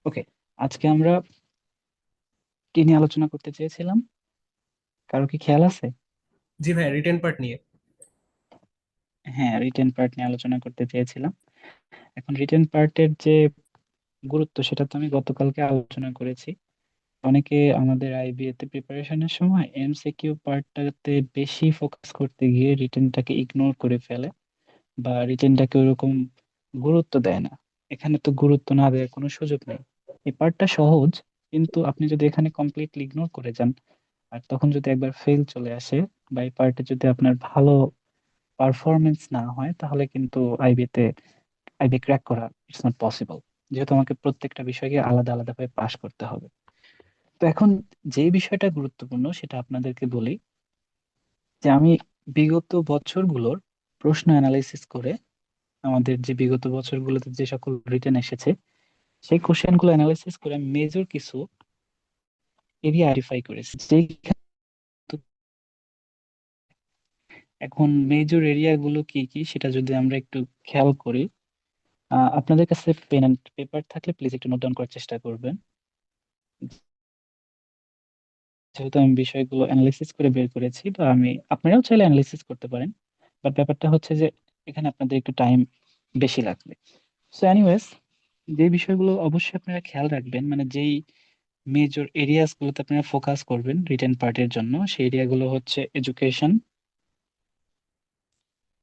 ওকে, আজকে আমরা কি নিয়ে আলোচনা করতে চেয়েছিলাম? কারো কি খেয়াল আছে? জি ভাই, রিটেন পার্ট নিয়ে। হ্যাঁ, রিটেন পার্ট নিয়ে আলোচনা করতে চেয়েছিলাম। এখন রিটেন পার্টের যে গুরুত্ব সেটা তো আমি গতকালকে আলোচনা করেছি। অনেকে আমাদের আইবিএ তে প্রিপারেশনের সময় এমসিকিউ পার্টটাতে বেশি ফোকাস করতে গিয়ে রিটেনটাকে ইগনোর করে ফেলে, বা রিটেনটাকে ওরকম গুরুত্ব দেয় না। এখানে তো গুরুত্ব না দেওয়ার কোনো সুযোগ নেই। এই পার্টটা সহজ, কিন্তু আপনি যদি এখানে কমপ্লিটলি ইগনোর করে যান, আর তখন যদি একবার ফেল চলে আসে, বা এই পার্টে যদি আপনার ভালো পারফরমেন্স না হয়, তাহলে কিন্তু আইবি ক্র্যাক করা ইটস নট পসিবল, যেহেতু আমাকে প্রত্যেকটা বিষয়কে আলাদা আলাদা ভাবে পাশ করতে হবে। তো এখন যে বিষয়টা গুরুত্বপূর্ণ সেটা আপনাদেরকে বলি, যে আমি বিগত বছরগুলোর প্রশ্ন অ্যানালাইসিস করে, আমাদের যে বিগত বছরগুলোতে যে সকল রিটেন এসেছে সেই কোশ্চেন গুলো অ্যানালাইসিস করে আমি মেজর কিছু এরিয়া আইডেন্টিফাই করেছি যেখানে। এখন মেজর এরিয়া গুলো কি কি সেটা যদি আমরা একটু খেয়াল করি, আপনাদের কাছে পেন এন্ড পেপার থাকলে প্লিজ একটু নোট ডাউন করার চেষ্টা করবেন, যেহেতু আমি বিষয়গুলো অ্যানালিসিস করে বের করেছি। তো আপনারাও চাইলে অ্যানালিসিস করতে পারেন, বাট ব্যাপারটা হচ্ছে যে এখানে আপনাদের একটু টাইম বেশি লাগবে। সো এনিওয়েজ, যে বিষয়গুলো অবশ্যই আপনারা খেয়াল রাখবেন, মানে যেই মেজর এরিয়াস গুলোতে আপনারা ফোকাস করবেন রিটেন পার্টের জন্য, সেই এরিয়াগুলো হচ্ছে এডুকেশন,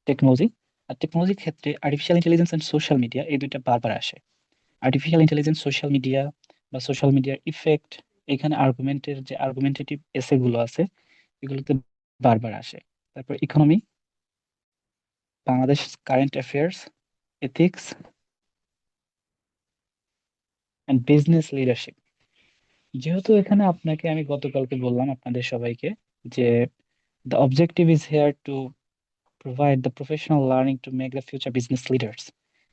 টেকনোলজি। আর টেকনোলজির ক্ষেত্রে artificial intelligence and social media, এই দুইটা বারবার আসে। আর্টিফিশিয়াল ইন্টেলিজেন্স, সোশ্যাল মিডিয়া বা সোশ্যাল মিডিয়ার ইফেক্ট, এখানে আর্গুমেন্টের যে আর্গুমেন্টেটিভ এসে গুলো আছে এগুলোতে বারবার আসে। তারপর economy, Bangladesh current affairs, ethics and business leadership. যেহেতু এখানে আপনাকে আমি গতকালকে বললাম আপনাদের সবাইকে যে the objective is here to provide the professional learning to make the future business leaders.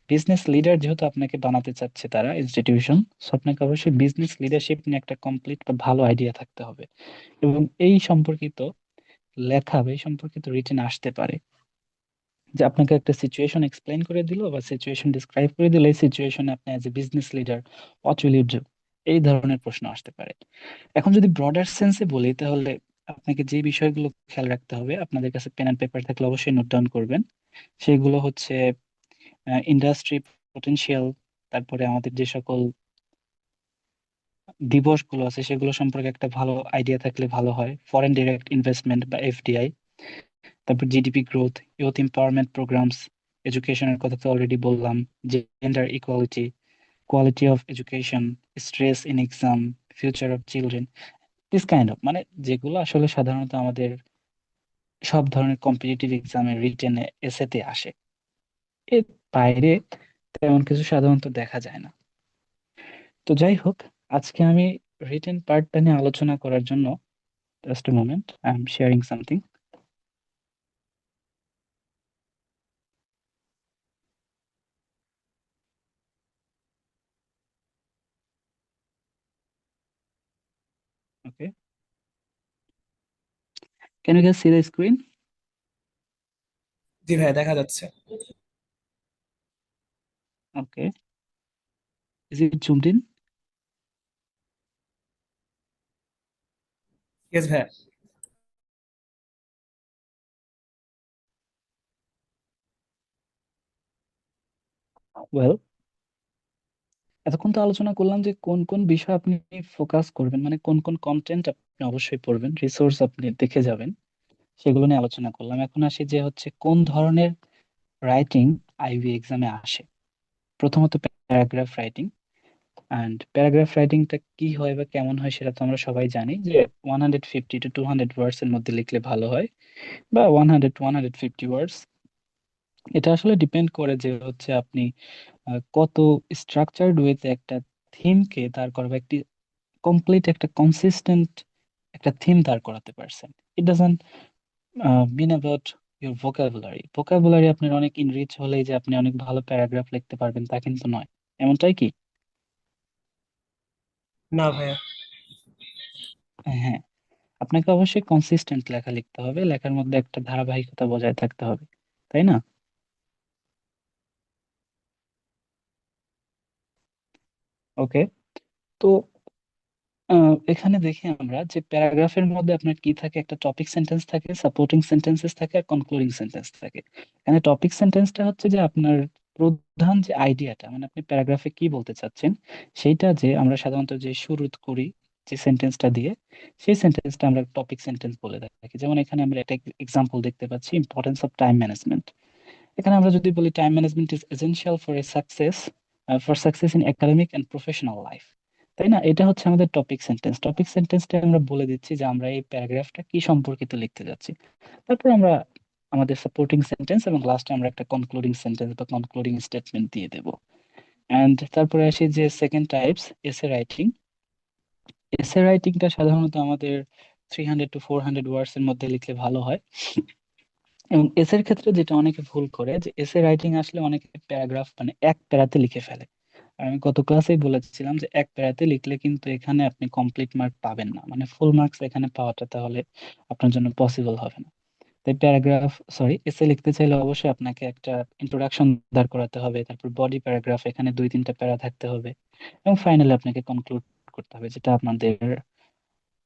Business leader যেহেতু আপনাকে বানাতে চাচ্ছে তারা ইনস্টিটিউশন, সো আপনাকে অবশ্যই বিজনেস লিডারশিপ নিয়ে একটা কমপ্লিট বা ভালো আইডিয়া থাকতে হবে। এবং এই সম্পর্কিত লেখা বা এই সম্পর্কিত রিটেন আসতে পারে, যে আপনাকে একটা সিচুয়েশন এক্সপ্লেইন করে দিল বা সিচুয়েশন ডিসক্রাইব করে দিল, এই সিচুয়েশনে আপনি as a business leader what will you do, এই ধরনের প্রশ্ন আসতে পারে। এখন যদি ব্রডার সেন্সে বলি, তাহলে আপনাকে যে বিষয়গুলো খেয়াল রাখতে হবে, আপনাদের কাছে পেন এন্ড পেপার থাকলে অবশ্যই নোট ডাউন করবেন। সেগুলো হচ্ছে ইন্ডাস্ট্রি পটেনশিয়াল, তারপরে আমাদের যে সকল দিবসগুলো আছে সেগুলো সম্পর্কে একটা ভালো আইডিয়া থাকলে ভালো হয়, ফরেন ডাইরেক্ট ইনভেস্টমেন্ট বা এফডিআই, তারপর GDP growth, youth empowerment programs, এডুকেশনের কথা তো অলরেডি বললাম, gender equality, quality of education, stress in exam, future of children, this kind of, মানে যেগুলো আসলে সাধারণত আমাদের সব ধরনের কম্পিটিটিভ এক্সামে রিটেনে এসেতে আসে। এর বাইরে তেমন কিছু সাধারণত দেখা যায় না। তো যাই হোক, আজকে আমি রিটেন পার্টটা নিয়ে আলোচনা করার জন্য, just a moment, I am sharing something. Okay, can you guys see the screen? জি ভাই, দেখা যাচ্ছে। ওকে, ইজ ইট জুমড ইন? ইয়েস ভাই। ওয়েল, এতক্ষণ তো আলোচনা করলাম যে কোন কোন বিষয় আপনি ফোকাস করবেন, মানে কোন কোন কন্টেন্ট আপনি অবশ্যই পড়বেন, রিসোর্স আপনি দেখে যাবেন, সেগুলো নিয়ে আলোচনা করলাম। এখন আসি যে হচ্ছে কোন ধরনের রাইটিং আইবি এক্সামে আসে। প্রথমত প্যারাগ্রাফ রাইটিং। অ্যান্ড প্যারাগ্রাফ রাইটিংটা কি হয় বা কেমন হয় সেটা তো আমরা সবাই জানি, যে 150 to 200 ওয়ার্ডস এর মধ্যে লিখলে ভালো হয়, বা 100 to 150 ওয়ার্ডস। এটা আসলে ডিপেন্ড করে যে হচ্ছে আপনি কত স্ট্রাকচারড ওয়েতে একটা থিমকে দাঁড় করাবে, একটি কমপ্লিট একটা কনসিস্টেন্ট একটা থিম দাঁড় করাতে পারছেন। It doesn't mean about your vocabulary. Vocabulary আপনার অনেক ইনরিচ হলেই যে আপনি অনেক ভালো প্যারাগ্রাফ লিখতে পারবেন তা কিন্তু নয়। এমনটাই কি? না ভাইয়া। হ্যাঁ, আপনাকে অবশ্যই কনসিস্টেন্ট লেখা লিখতে হবে, লেখার মধ্যে একটা ধারাবাহিকতা বজায় থাকতে হবে, তাই না? ওকে, তো এখানে দেখি আমরা যে প্যারাগ্রাফের মধ্যে আপনার কি থাকে, একটা টপিক সেন্টেন্স থাকে, সাপোর্টিং সেন্টেন্সেস থাকে, আর কনক্লুডিং সেন্টেন্স থাকে। এখানে টপিক সেন্টেন্সটা হচ্ছে যে আপনার প্রধান যে আইডিয়াটা, মানে আপনি প্যারাগ্রাফে কি বলতে চাচ্ছেন সেইটা, যে আমরা সাধারণত যে শুরু করি যে সেন্টেন্সটা দিয়ে, সেই সেন্টেন্সটা আমরা টপিক সেন্টেন্স বলে থাকি। যেমন এখানে আমরা একটা এক্সাম্পল দেখতে পাচ্ছি, ইম্পর্টেন্স অফ টাইম ম্যানেজমেন্ট। এখানে আমরা যদি বলি time management is essential for success in academic and professional life, তাই না? এটা হচ্ছে আমাদের টপিক সেন্টেন্স। টপিক সেন্টেন্সটা আমরা বলে দিচ্ছি যে আমরা এই প্যারাগ্রাফটা কি সম্পর্কিত লিখতে যাচ্ছি। তারপর আমরা আমাদের সাপোর্টিং সেন্টেন্স এবং লাস্টে আমরা একটা কনক্লুডিং সেন্টেন্স বা কনক্লুডিং স্টেটমেন্ট দিয়ে দেবো। এন্ড তারপরে আসি যে সেকেন্ড টাইপস, এসে রাইটিং। এসে রাইটিংটা সাধারণত আমাদের 300 to 400 ওয়ার্ডস এর মধ্যে লিখলে ভালো হয়। এবং এসের ক্ষেত্রে যেটা অনেকে ভুল করে, যে এসে রাইটিং আসলে অনেকে প্যারাগ্রাফ মানে এক প্যারাতে লিখে ফেলে। আর আমি গত ক্লাসেই বলেছিলাম যে এক প্যারাতে লিখলে কিন্তু এখানে আপনি কমপ্লিট মার্ক পাবেন না, মানে ফুল মার্কস এখানে পাওয়াটা তাহলে আপনার জন্য পসিবল হবে না। তাই এসে লিখতে চাইলে অবশ্যই আপনাকে একটা ইন্ট্রোডাকশন দাঁড় করাতে হবে, তারপর বডি প্যারাগ্রাফ, এখানে 2-3টা প্যারা থাকতে হবে, এবং ফাইনালি আপনাকে কনক্লুড করতে হবে, যেটা আপনাদের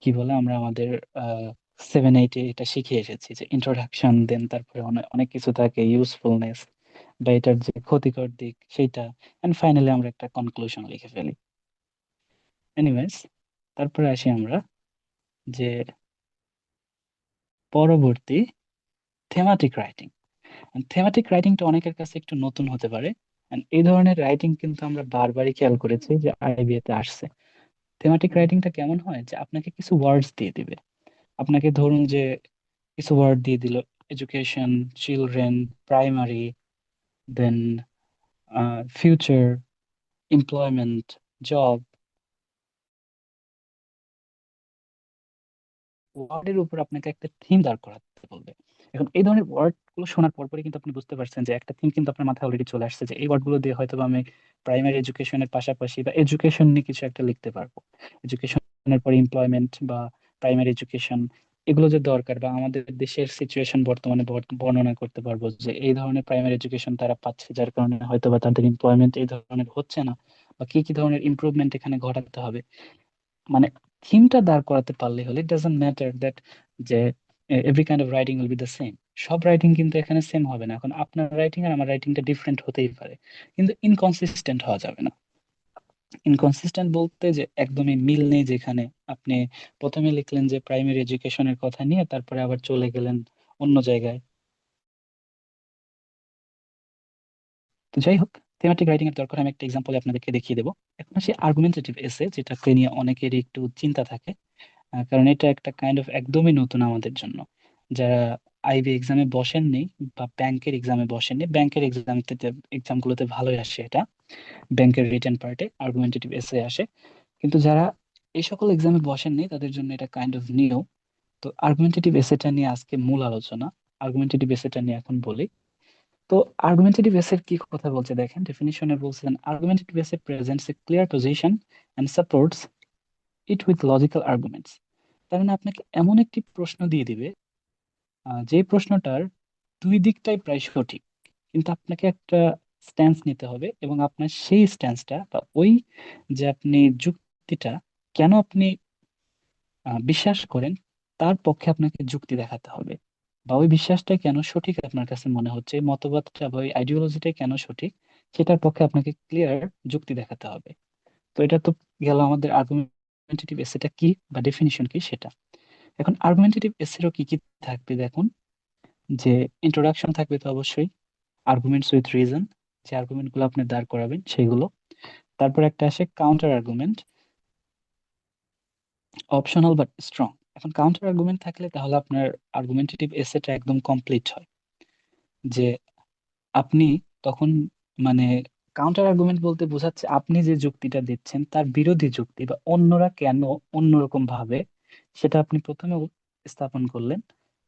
কি বলে, আমরা আমাদের 7-8-এ এটা শিখে এসেছি, যে ইন্ট্রোডাকশন, দেন তারপরে অনেক অনেক কিছু থাকে, ইউজফুলনেস বা এটার যে ক্ষতিকর দিক সেইটা, এন্ড ফাইনালি আমরা একটা কনক্লুশন লিখে ফেলি। এনিওয়েজ, তারপরে আসি আমরা যে পরবর্তী থেমাটিক রাইটিং। থেমাটিক রাইটিংটা অনেকের কাছে একটু নতুন হতে পারে। And এই ধরনের রাইটিং কিন্তু আমরা বারবারই খেয়াল করেছি যে আইবিএ তে আসছে। থেমাটিক রাইটিংটা কেমন হয়, যে আপনাকে কিছু ওয়ার্ডস দিয়ে দিবে। আপনাকে ধরুন যে কিছু ওয়ার্ড দিয়ে দিল, এডুকেশন, চিলড্রেন, প্রাইমারি, দেন ফিউচার, এমপ্লয়মেন্ট, জব, ওয়ার্ডের উপর আপনাকে একটা থিম দাঁড় করাতে বলবে। এখন এই ধরনের ওয়ার্ড গুলো শোনার পরপরই কিন্তু আপনি বুঝতে পারছেন যে একটা থিম কিন্তু আপনার মাথায় অলরেডি চলে আসছে, যে এই ওয়ার্ড গুলো দিয়ে হয়তো বা আমি প্রাইমারি এডুকেশনের পাশাপাশি বা এডুকেশন নিয়ে কিছু একটা লিখতে পারবো। এডুকেশনের পরে এমপ্লয়মেন্ট বা প্রাইমারি এডুকেশন, এগুলো যে দরকার, বা আমাদের দেশের সিচুয়েশন বর্তমানে বর্ণনা করতে পারবো, যে এই ধরনের প্রাইমারি এডুকেশন তারা পাচ্ছে যার কারণে হয়তো বা তাদের এমপ্লয়মেন্ট এই ধরনের হচ্ছে না, বা কি কি ধরনের ইমপ্রুভমেন্ট এখানে ঘটাতে হবে। মানে থিমটা দাঁড় করাতে পারলে হলে, ইট ডাজন্ট ম্যাটার দ্যাট যে every kind of writing will be the same. সব রাইটিং কিন্তু এখানে সেম হবে না। এখন আপনার রাইটিং আর আমার রাইটিংটা ডিফারেন্ট হতেই পারে, কিন্তু ইনকনসিস্টেন্ট হওয়া যাবে না। ইনকনসিস্টেন্ট বলতে যে একদমই মিল নেই, যেখানে আপনি প্রথমে লিখলেন যে প্রাইমারি এডুকেশনের কথা নিয়ে, তারপরে আবার চলে গেলেন অন্য জায়গায়। তো যাই হোক, থিমেটিক রাইটিং এর দরকার আমি একটা এক্সাম্পলে আপনাদেরকে দেখিয়ে দেবো। এখন আসি আর্গুমেন্টেটিভ এসে, যেটাকে নিয়ে অনেকেরই একটু চিন্তা থাকে। কারণ এটা একটা কাইন্ড অফ একদমই নতুন আমাদের জন্য, যারা আইবি এক্সামে বসেননি বা ব্যাংকের এক্সামে বসেননি। ব্যাংকের এক্সামগুলোতে ভালোই আসে এটা, ব্যাংকের রিটেন পার্টে আর্গুমেন্টেটিভ এসে আসে। কিন্তু যারা এই সকল এক্সামে বসেননি তাদের জন্য এটা কাইন্ড অফ নিউ। তো আর্গুমেন্টেটিভ এসেটা নিয়ে আজকে মূল আলোচনা। আর্গুমেন্টেটিভ এসেটা নিয়ে এখন বলি। তো আর্গুমেন্টেটিভ এসের কি কথা বলছে দেখেন, ডেফিনিশনে বলছেন argumentative essay presents a clear position and supports it with logical arguments. তার মানে আপনাকে এমন একটি প্রশ্ন দিয়ে দিবে, যে প্রশ্নটার দুই দিকটাই প্রায় সঠিক, কিন্তু আপনাকে একটা স্ট্যান্স নিতে হবে, এবং আপনার সেই স্ট্যান্সটা বা ওই যে আপনি যুক্তিটা কেন আপনি বিশ্বাস করেন, তার পক্ষে আপনাকে যুক্তি দেখাতে হবে, বা ওই বিশ্বাসটা কেন সঠিক আপনার কাছে মনে হচ্ছে, এই মতবাদটা বা ওই আইডিওলজিটা কেন সঠিক, সেটার পক্ষে আপনাকে ক্লিয়ার যুক্তি দেখাতে হবে। তো এটা তো গেল আমাদের আর্গুমেন্টেটিভ এসেটা কি বা ডেফিনিশন কি সেটা। এখন আর্গুমেন্টেটিভ এসেরও কি কি থাকবে দেখুন, যে ইন্ট্রোডাকশন থাকবে তো অবশ্যই, আর্গুমেন্টস উইথ রিজন, যে আর্গুমেন্ট গুলো আপনি দাঁড় করাবেন সেগুলো। তারপর একটা আসে counter argument, optional but strong. এখন কাউন্টার আর্গুমেন্ট থাকলে তাহলে আপনার আর্গুমেন্টেটিভ এসেটা একদম কমপ্লিট হয়, যে আপনি তখন মানে কাউন্টার আর্গুমেন্ট বলতে বোঝাচ্ছে আপনি যে যুক্তিটা দিচ্ছেন তার বিরোধী যুক্তি, বা অন্যরা কেন অন্যরকম ভাবে, সেটা আপনি প্রথমে স্থাপন করলেন,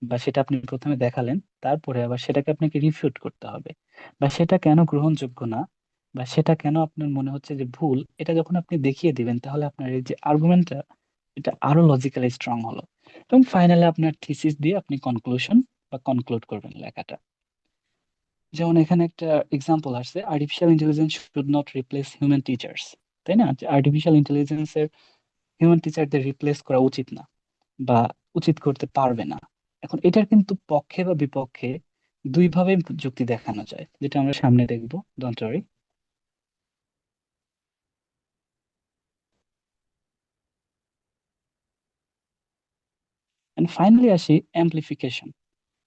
বা সেটা আপনি প্রথমে দেখালেন, তারপরে আবার সেটাকে আপনাকে রিফিউট করতে হবে, বা সেটা কেন গ্রহণযোগ্য না, বা সেটা কেন আপনার মনে হচ্ছে যে ভুল, এটা যখন আপনি দেখিয়ে দিবেন তাহলে আপনার এই যে আর্গুমেন্টটা, এটা আরো লজিক্যালি স্ট্রং হলো। এবং ফাইনালি আপনার থিসিস দিয়ে আপনি কনক্লুশন বা কনক্লুড করবেন লেখাটা। যেমন এখানে একটা এক্সাম্পল আসছে, artificial intelligence should not replace human teachers. তাই না? যে আর্টিফিশিয়াল ইন্টেলিজেন্সের হিউম্যান টিচারদের রিপ্লেস করা উচিত না, বা উচিত করতে পারবে না। এখন এটার কিন্তু পক্ষে বা বিপক্ষে দুইভাবে যুক্তি দেখানো যায়, যেটা আমরা সামনে দেখবো। Don't worry. এন্ড ফাইনালি আসি অ্যাম্প্লিফিকেশন।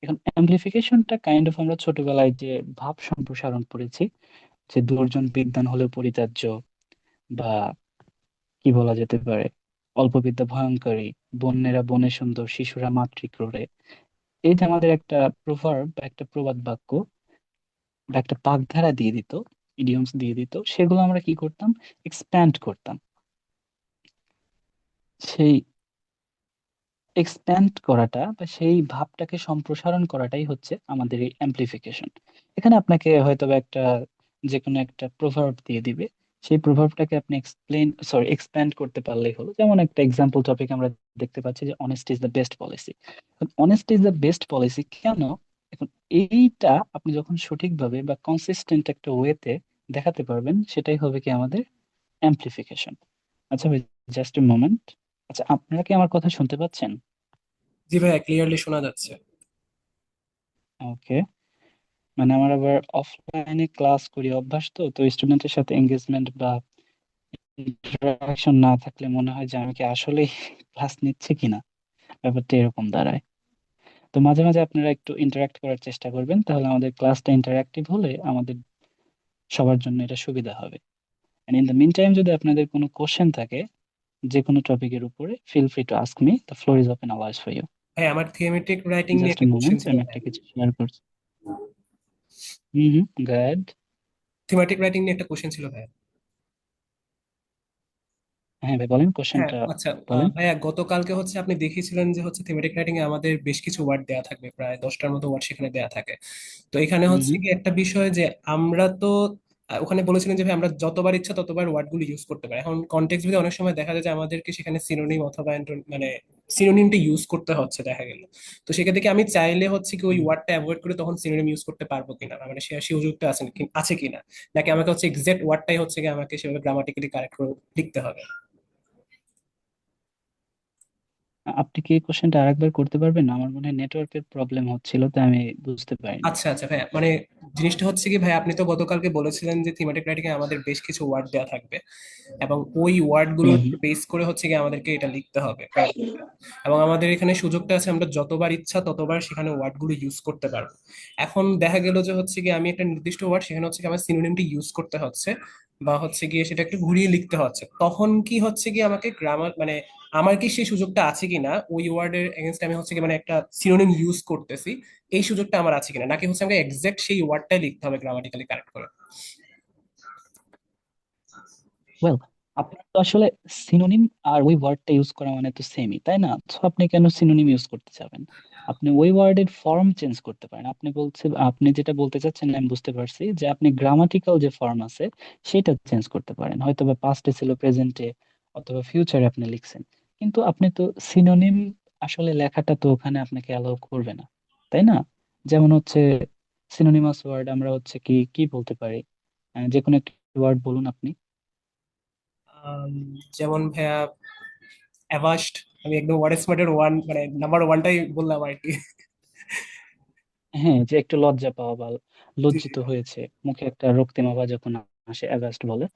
এখন অ্যাম্প্লিফিকেশনটা কাইন্ড অফ আমরা ছোটবেলায় যে ভাব সম্প্রসারণ পড়েছি, যে দুর্জন বিদ্বান হলেও পরিত্যাজ্য, বা কি বলা যেতে পারে, অল্প বিদ্যা ভয়ঙ্করী, বন্যেরা বনে সুন্দর, শিশুরা মাতৃক্রোড়ে। এই যে আমাদের একটা প্রভার্ব বা একটা প্রবাদ বাক্য বা একটা বাগধারা দিয়ে দিত, ইডিয়মস দিয়ে দিত, সেগুলো আমরা কি করতাম? এক্সপ্যান্ড করতাম। সেই এক্সপ্যান্ড করাটা বা সেই ভাবটাকে সম্প্রসারণ করাটাই হচ্ছে আমাদের এই অ্যাম্প্লিফিকেশন। এখানে আপনাকে হয়তো বা একটা, যে কোনো একটা প্রভার্ব দিয়ে দিবে, সেই প্রভাবটাকে আপনি এক্সপ্যান্ড করতে পারলেই হলো। যেমন একটা এক্সাম্পল টপিক আমরা দেখতে পাচ্ছি যে honesty is the best policy. Honesty is the best policy কেন? এখন এইটা আপনি যখন সঠিকভাবে বা কনসিস্টেন্ট একটা ওয়েতে দেখাতে পারবেন, সেটাই হবে কি আমাদের অ্যাম্প্লিফিকেশন। আচ্ছা ভাই, জাস্ট এ মোমেন্ট। আচ্ছা, আপনারা কি আমার কথা শুনতে পাচ্ছেন? জি ভাইয়া, ক্লিয়ারলি শোনা যাচ্ছে। ওকে। মানে আমার আবার অফলাইনে ক্লাস করি অভ্যাস, তো তো স্টুডেন্টের সাথে এঙ্গেজমেন্ট বা ইন্টারাকশন না থাকলে মনে হয় যে আমি কি আসলেই ক্লাস নিচ্ছি কিনা, ব্যাপারটা এরকম দাঁড়ায়। তো মাঝে মাঝে আপনারা একটু ইন্টারাক্ট করার চেষ্টা করবেন, তাহলে আমাদের ক্লাসটা ইন্টারাক্টিভ হলে আমাদের সবার জন্য এটা সুবিধা হবে। And in the meantime, যদি আপনাদের কোনো কোশ্চেন থাকে যে কোনো টপিকের উপরে, feel free to ask me, the floor is open always for you. ভাই, আমার থিমেটিক রাইটিং নিয়ে জাস্ট এ একটা কোশ্চেন মোমেন্ট, ছিল আমি ভাই। একটা কিছু শেয়ার করছি। হুম হুম, গাইড। থিমেটিক রাইটিং নিয়ে একটা কোশ্চেন ছিল ভাই। হ্যাঁ ভাই, বলেন হ্যাঁ, কোশ্চেনটা। আচ্ছা। বলেন। ভাইয়া, গতকালকে হচ্ছে আপনি দেখিয়েছিলেন যে হচ্ছে থিমেটিক রাইটিং এ আমাদের বেশ কিছু ওয়ার্ড দেওয়া থাকবে, প্রায় 10টার মতো ওয়ার্ড সেখানে দেওয়া থাকে। তো এখানে হুম হচ্ছে হুম। কি একটা বিষয় যে আমরা তো ওখানে বলেছিলেন যে ভাই আমরা যতবার ইচ্ছা ততবার ওয়ার্ড গুলো ইউজ করতে পারি। এখন কনটেক্সট ভিত্তিক অনেক সময় দেখা যায় যে আমাদেরকে সেখানে সিনোনিম অথবা মানে সিনোনিমটা ইউজ করতে হচ্ছে দেখা গেল। তো সেক্ষেত্রে কি আমি চাইলে হচ্ছে কি ওই হুম। ওয়ার্ডটা অ্যাভয়েড করে তখন সিনোনিম ইউজ করতে পারবো কিনা, মানে সে সুযোগটা আছে কিনা, নাকি আমাকে হচ্ছে এক্সাক্ট ওয়ার্ডটাই হচ্ছে কি আমাকে সেভাবে গ্রামাটিক্যালি কারেক্ট করে লিখতে হবে? আপনি কি এই কোশ্চেনটা আরেকবার করতে পারবেন? আমার মনে হয় নেটওয়ার্কের প্রবলেম হচ্ছিল, তাই আমি বুঝতে পারিনি। আচ্ছা আচ্ছা ভাইয়া, মানে জিনিসটা হচ্ছে কি ভাই, আপনি তো গতকালকে বলেছিলেন যে থিমেটিক রাইটিং এ আমাদের বেশ কিছু ওয়ার্ড দেওয়া থাকবে, এবং ওই ওয়ার্ড হুম গুলোর হুম। বেস করে হচ্ছে কি আমাদেরকে এটা লিখতে হবে। এবং আমাদের এখানে সুযোগটা আছে, আমরা যতবার ইচ্ছা ততবার সেখানে ওয়ার্ড গুলো ইউজ করতে পারবো। এখন দেখা গেল যে হচ্ছে কি আমি একটা নির্দিষ্ট ওয়ার্ড সেখানে হচ্ছে কি আমার সিনোনিমটা ইউজ করতে হচ্ছে, বা হচ্ছে গিয়ে সেটা একটু ঘুরিয়ে লিখতে হচ্ছে, তখন কি হচ্ছে কি আমাকে গ্রামার মানে আমার কি সেই সুযোগটা আছে কিনা ওই ওয়ার্ডের এগেনস্ট আমি হচ্ছে কি মানে একটা সিনোনিম ইউজ করতেছি, এই সুযোগটা আমার আছে কিনা, নাকি হচ্ছে আমাকে এক্সাক্ট সেই ওয়ার্ডটাই লিখতে হবে গ্রামাটিক্যালি কারেক্ট করে? ওয়েল, আপনার তো আসলে সিনোনিম আর ওই ওয়ার্ডটা ইউজ করা মানে তো সেমই, তাই না? তো আপনি কেন সিনোনিম ইউজ করতে চাবেন? আপনি ওই ওয়ার্ডের ফর্ম চেঞ্জ করতে পারেন। আপনি যেটা বলতে চাচ্ছেন আমি বুঝতে পারছি, যে আপনি গ্রামাটিক্যাল যে ফর্ম আছে সেটা চেঞ্জ করতে পারেন, হয়তো বা পাস্টে ছিল, প্রেজেন্টে অথবা ফিউচারে আপনি লিখছেন। কিন্তু আপনি তো সিনোনিম আসলে লেখাটা তো ওখানে আপনাকে অ্যালাউ করবে না, তাই না? যেমন হচ্ছে সিনোনিমাস ওয়ার্ড আমরা হচ্ছে কি কি বলতে পারি? যে কোনো একটা ওয়ার্ড বলুন আপনি। আম, যেমন ভাইয়া, অ্যাভাস্ট, আমি একদম ওয়ার্ড স্মার্টের ওয়ান মানে নাম্বার ওয়ানটাই বললাম আর কি। হ্যাঁ, যে একটু লজ্জা পাওয়া বা জি জি লজ্জিত ভাই। হয়েছে, মুখে একটা রক্তিম আভা যখন আসে, অ্যাভাস্ট বলে।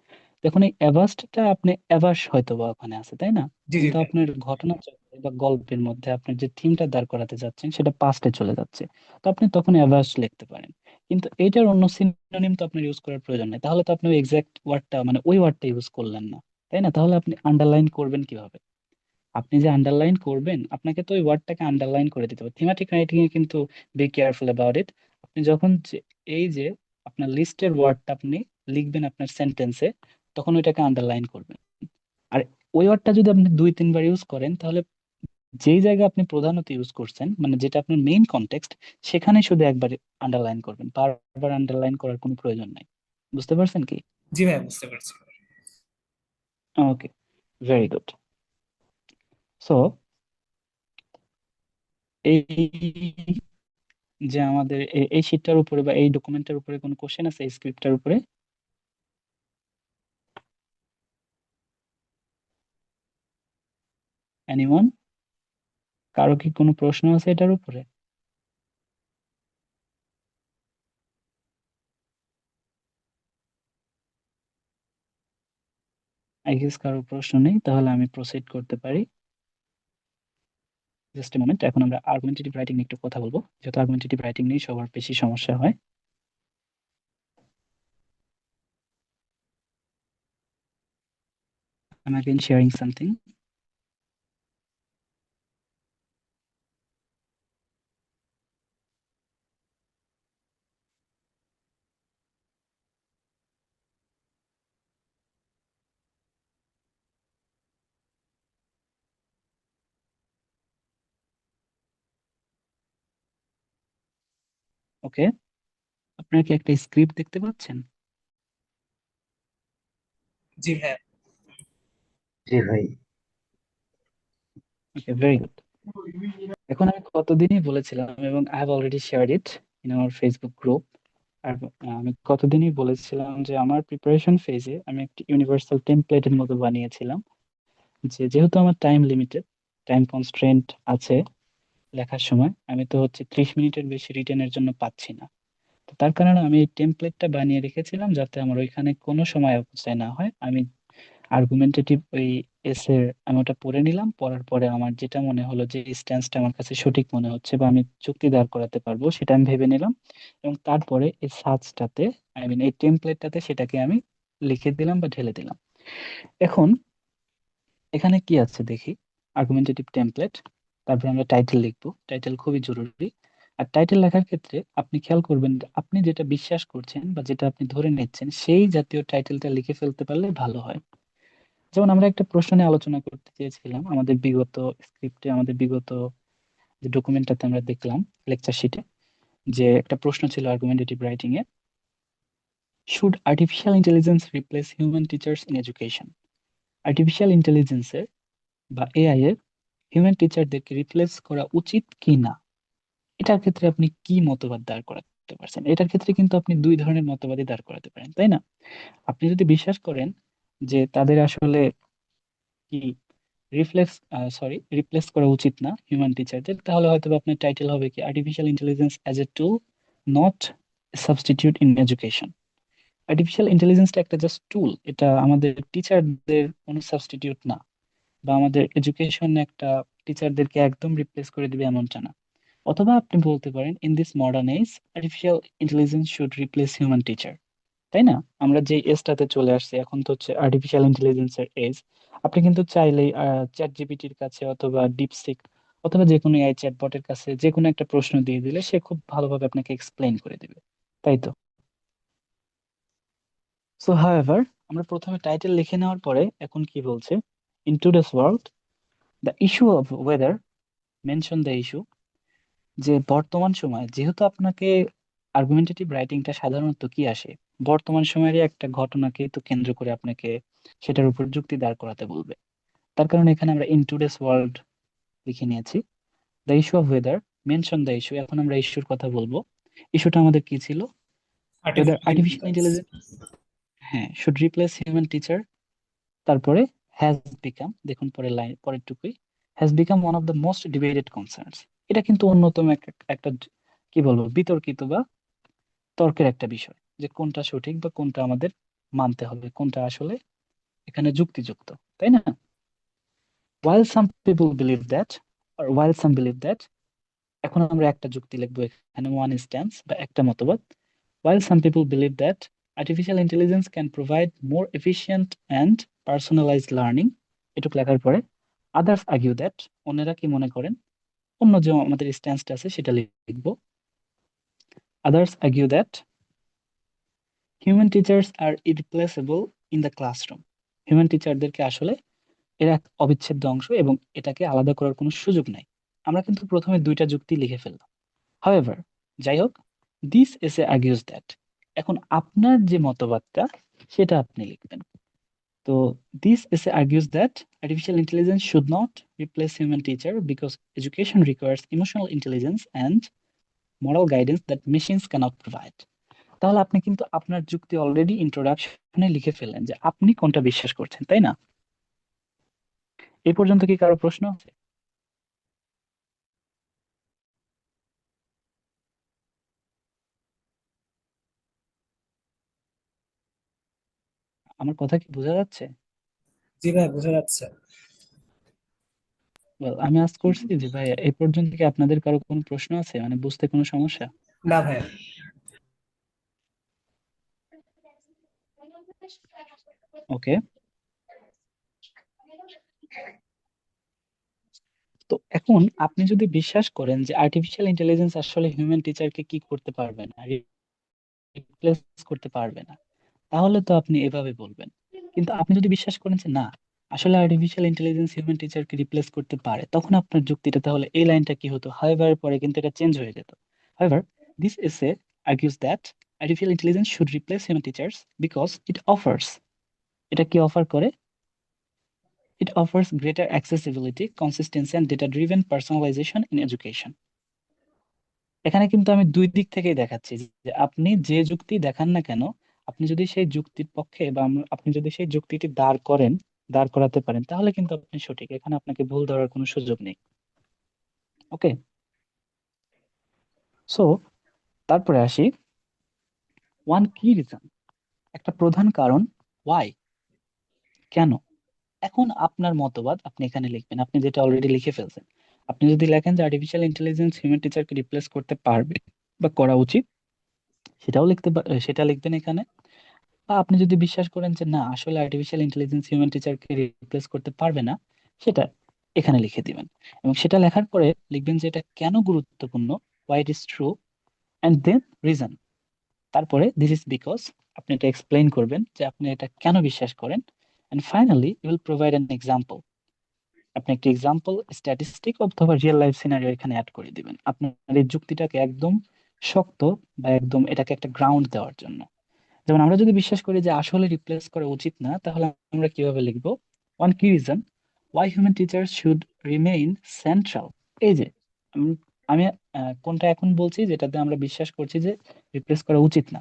দেখুন, এই অ্যাভাস্টটা আপনি অ্যাভাস হয়তো বা ওখানে আছে, তাই না? জি জি কিন্তু ভাই। আপনার ঘটনা চক্রে বা গল্পের মধ্যে আপনার যে থিমটা দাঁড় করাতে যাচ্ছেন সেটা পাস্টে চলে যাচ্ছে। তো আপনি তখন অ্যাভাস লিখতে পারেন। কিন্তু এইটার অন্য সিনোনিম তো আপনার ইউজ করার প্রয়োজন নেই, তাহলে তো আপনি ওই এক্সাক্ট ওয়ার্ডটা মানে ওই ওয়ার্ডটা ইউজ করলেন না, তাই না? তাহলে আপনি আন্ডারলাইন করবেন কিভাবে? আপনি যে আন্ডারলাইন করবেন, আপনাকে তো ওই ওয়ার্ডটাকে আন্ডারলাইন করে দিতে হবে। থিমেটিক রাইটিং এ কিন্তু বি কেয়ারফুল অ্যাবাউট ইট। আপনি যখন এই যে আপনার লিস্টের ওয়ার্ডটা আপনি লিখবেন আপনার সেন্টেন্সে, তখন ওইটাকে আন্ডারলাইন করবেন। আর ওই ওয়ার্ডটা যদি আপনি দুই তিনবার ইউজ করেন, তাহলে যেই জায়গা আপনি প্রধানত ইউজ করছেন, মানে যেটা আপনার মেইন কনটেক্সট, সেখানে শুধু একবার আন্ডারলাইন করবেন, বারবার আন্ডারলাইন করার কোনো প্রয়োজন নাই। বুঝতে পারছেন কি? জি ভাই, বুঝতে পারছি। ওকে, ভেরি গুড। সো এই যে আমাদের এই শীটটার উপরে বা এই ডকুমেন্টের উপরে কোনো কোশ্চেন আছে, এই স্ক্রিপ্টটার উপরে? এনিওয়ান? কারো কি কোনো প্রশ্ন আছে এটার উপরে? আই গেস কারো প্রশ্ন নেই, তাহলে আমি প্রসিড করতে পারি। জাস্ট এ মোমেন্ট, এখন আমরা আর্গুমেন্টেটিভ রাইটিং নিয়ে একটু কথা বলবো, যেহেতু আর্গুমেন্টেটিভ রাইটিং নিয়ে সবার বেশি সমস্যা হয়। I'm again sharing something. ওকে, আপনারা কি একটা স্ক্রিপ্ট দেখতে পাচ্ছেন? জি হ্যাঁ। জি ভাই। Okay, very good. এখন আমি কতদিনই বলেছিলাম, এবং I have already shared it in our Facebook group. আর আমি কতদিনই বলেছিলাম যে আমার প্রিপারেশন ফেজে আমি একটি ইউনিভার্সাল টেমপ্লেটের মতো বানিয়েছিলাম, যে যেহেতু আমার টাইম লিমিটেড, টাইম কনস্ট্রেন্ট আছে লেখার সময়, আমি তো হচ্ছে 30 মিনিটের বেশি রিটেনের জন্য পাচ্ছি না। তো তার কারণে আমি এই টেমপ্লেটটা বানিয়ে রেখেছিলাম, যাতে আমার ওইখানে কোনো সময় অপচয় না হয়। আমি আর্গুমেন্টেটিভ ওই এসের আমি ওটা পড়ে নিলাম, পড়ার পরে আমার যেটা মনে হলো যে স্ট্যান্সটা আমার কাছে সঠিক মনে হচ্ছে বা আমি যুক্তি দাঁড় করাতে পারবো, সেটা আমি ভেবে নিলাম। এবং তারপরে এই সাজটাতে, আই মিন এই টেমপ্লেটটাতে সেটাকে আমি লিখে দিলাম বা ঢেলে দিলাম। এখন এখানে কি আছে দেখি। আর্গুমেন্টেটিভ টেমপ্লেট, তারপর আমরা টাইটেল লিখবো, টাইটেল খুবই জরুরি। আর টাইটেল লেখার ক্ষেত্রে আপনি খেয়াল করবেন যে আপনি যেটা বিশ্বাস করছেন বা যেটা আপনি ধরে নিচ্ছেন সেই জাতীয় টাইটেলটা লিখে ফেলতে পারলে ভালো হয়। যেমন আমরা একটা প্রশ্ন নিয়ে আলোচনা করতে চেয়েছিলাম আমাদের বিগত স্ক্রিপ্টে, আমাদের বিগত যে ডকুমেন্টটাতে আমরা দেখলাম, লেকচার শিটে, যে একটা প্রশ্ন ছিল argumentative writing A, should artificial intelligence replace human teachers in education? Artificial ইন্টেলিজেন্সের বা এআই এর হিউম্যান টিচারদেরকে রিপ্লেস করা উচিত কি না, এটার ক্ষেত্রে আপনি কি মতবাদ দাঁড় করাতে পারছেন? এটার ক্ষেত্রে কিন্তু আপনি দুই ধরনের মতবাদই দাঁড় করাতে পারেন, তাই না? আপনি যদি বিশ্বাস করেন যে তাদের আসলে কি রিপ্লেস করা উচিত না হিউম্যান টিচারদের, তাহলে হয়তো বা আপনার টাইটেল হবে কি, artificial intelligence as a tool, not substitute in education. Artificial ইন্টেলিজেন্সটা একটা জাস্ট টুল, এটা আমাদের টিচারদের কোনো সাবস্টিটিউট না, বা আমাদের এডুকেশন একটা টিচারদেরকে একদম রিপ্লেস করে দিবে এমনটা না। অথবা আপনি বলতে পারেন, in this modern age artificial intelligence should replace human teacher. তাই না? আমরা যে এজটাতে চলে আসছি এখন তো হচ্ছে আর্টিফিশিয়াল ইন্টেলিজেন্সের এজ। আপনি কিন্তু চাইলেই চ্যাট জিপিটির কাছে অথবা ডিপসিক অথবা যে কোনো এআই চ্যাটবটের কাছে যে কোনো একটা প্রশ্ন দিয়ে দিলে সে খুব ভালোভাবে আপনাকে এক্সপ্লেইন করে দিবে, তাই তো? সো হাউএভার, আমরা প্রথমে টাইটেল লিখে নেওয়ার পরে এখন কি বলছে, in today's world the issue of weather, mention the issue, যে বর্তমান সময়ে যেহেতু আপনাকে আর্গুমেন্টেটিভ রাইটিংটা সাধারণত কি আসে, বর্তমান সময়েরই একটা ঘটনাকে তো কেন্দ্র করে আপনাকে সেটার উপর যুক্তি দাঁড় করাতে বলবে। তার কারণে এখানে আমরা ইন টুডেস ওয়ার্ল্ড লিখে নিয়েছি। The issue of weather, mention the issue, এখন আমরা ইস্যুর কথা বলবো। ইস্যুটা আমাদের কি ছিল? Weather artificial artificial intelligence. Intelligence, হ্যাঁ, শুড রিপ্লেস হিউম্যান টিচার। তারপরে হ্যাজ বিকাম, দেখুন পরের লাইন, পরের টুকুই, has become one of the most debated concerns. এটা কিন্তু অন্যতম একটা একটা কি বলবো, বিতর্কিত বা তর্কের একটা বিষয়, যে কোনটা সঠিক বা কোনটা আমাদের মানতে হবে, কোনটা আসলে এখানে যুক্তিযুক্ত, তাই না? while some people believe that while some believe that, এখন আমরা একটা যুক্তি লিখবো এখানে, ওয়ান স্ট্যান্স বা একটা মতবাদ। while some people believe that artificial intelligence can provide more efficient and personalized learning, এটুকু লেখার পরে others argue that, অন্যরা কি মনে করেন, অন্য যে আমাদের স্ট্যান্সটা আছে সেটা লিখবো। others argue that human teachers are irreplaceable in the classroom, human টিচারদেরকে আসলে এরা এক অবিচ্ছেদ্য অংশ এবং এটাকে আলাদা করার কোনো সুযোগ নাই। আমরা কিন্তু প্রথমে দুইটা যুক্তি লিখে ফেললাম। হাউএভার, যাই হোক, দিস এসে আর্গুজ দ্যাট, এখন আপনার যে মতবাদটা সেটা আপনি লিখবেন। তো this essay argues that artificial intelligence should not replace human teacher because education requires emotional intelligence and moral guidance that machines cannot provide. তাহলে আপনি কিন্তু আপনার যুক্তি অলরেডি ইন্ট্রোডাকশনে লিখে ফেললেন যে আপনি কোনটা বিশ্বাস করছেন, তাই না? এই পর্যন্ত কি কারো প্রশ্ন আছে? আমার কথা কি বোঝা যাচ্ছে? জি ভাই, বোঝা যাচ্ছে। Well, আমি আজ করছি যে ভাই এই পর্যন্ত কি আপনাদের কারো কোনো প্রশ্ন আছে, মানে বুঝতে কোনো সমস্যা? না ভাই। ওকে। তো এখন আপনি যদি বিশ্বাস করেন যে আর্টিফিশিয়াল ইন্টেলিজেন্স আসলে হিউম্যান টিচারকে কি করতে পারবে না, রিপ্লেস করতে পারবে না, তাহলে তো আপনি এভাবে বলবেন। কিন্তু আপনি যদি বিশ্বাস করেন যে না, আসলে আর্টিফিশিয়াল ইন্টেলিজেন্স হিউম্যান টিচারকে রিপ্লেস করতে পারে, তখন আপনার যুক্তিটা তাহলে এই লাইনটা কি হতো, হাইভার পরে কিন্তু এটা চেঞ্জ হয়ে যেত। হাইভার দিস এসে argues that artificial intelligence should replace human teachers because it offers, এটা কি অফার করে, it offers greater accessibility, consistency and data driven personalization in education। এখানে কিন্তু আমি দুই দিক থেকেই দেখাচ্ছি যে আপনি যে যুক্তি দেখান না কেন, আপনি যদি সেই যুক্তির পক্ষে বা আপনি যদি সেই যুক্তিটি দাঁড় করাতে পারেন, তাহলে কিন্তু আপনি সঠিক, এখানে আপনাকে ভুল ধরার কোনো সুযোগ নেই। ওকে। সো তারপরে আসি, ওয়ান কি রিজন, একটা প্রধান কারণ, ওয়াই, কেন। এখন আপনার মতবাদ আপনি এখানে লিখবেন, আপনি যেটা অলরেডি লিখে ফেলছেন। আপনি যদি লেখেন যে আর্টিফিশিয়াল ইন্টেলিজেন্স হিউম্যান টিচারকে রিপ্লেস করতে পারবে বা করা উচিত, সেটা লিখবেন এখানে। বা আপনি যদি বিশ্বাস করেন যে না, আসলে আর্টিফিশিয়াল ইন্টেলিজেন্স হিউম্যান টিচারকে রিপ্লেস করতে পারবে না, সেটা এখানে লিখে দিবেন। এবং সেটা লেখার পরে লিখবেন যে এটা কেন গুরুত্বপূর্ণ, why it is true, and then reason. তারপরে দিস ইজ বিকজ, আপনি এটা এক্সপ্লেইন করবেন যে আপনি এটা কেন বিশ্বাস করেন। And finally you will provide an example, আপনি একটি এক্সাম্পল, স্ট্যাটিস্টিক অথবা রিয়েল লাইফ সিনারিও এখানে অ্যাড করে দিবেন, আপনার এই যুক্তিটাকে একদম শক্ত বা একদম এটাকে একটা গ্রাউন্ড দেওয়ার জন্য। যেমন আমরা যদি বিশ্বাস করি যে আসলে রিপ্লেস করা উচিত না, তাহলে আমরা কিভাবে লিখবো, one key reason why human teachers should remain central. এই যে আমি আমি কোনটা এখন বলছি যেটাতে আমরা বিশ্বাস করছি যে রিপ্লেস করা উচিত না,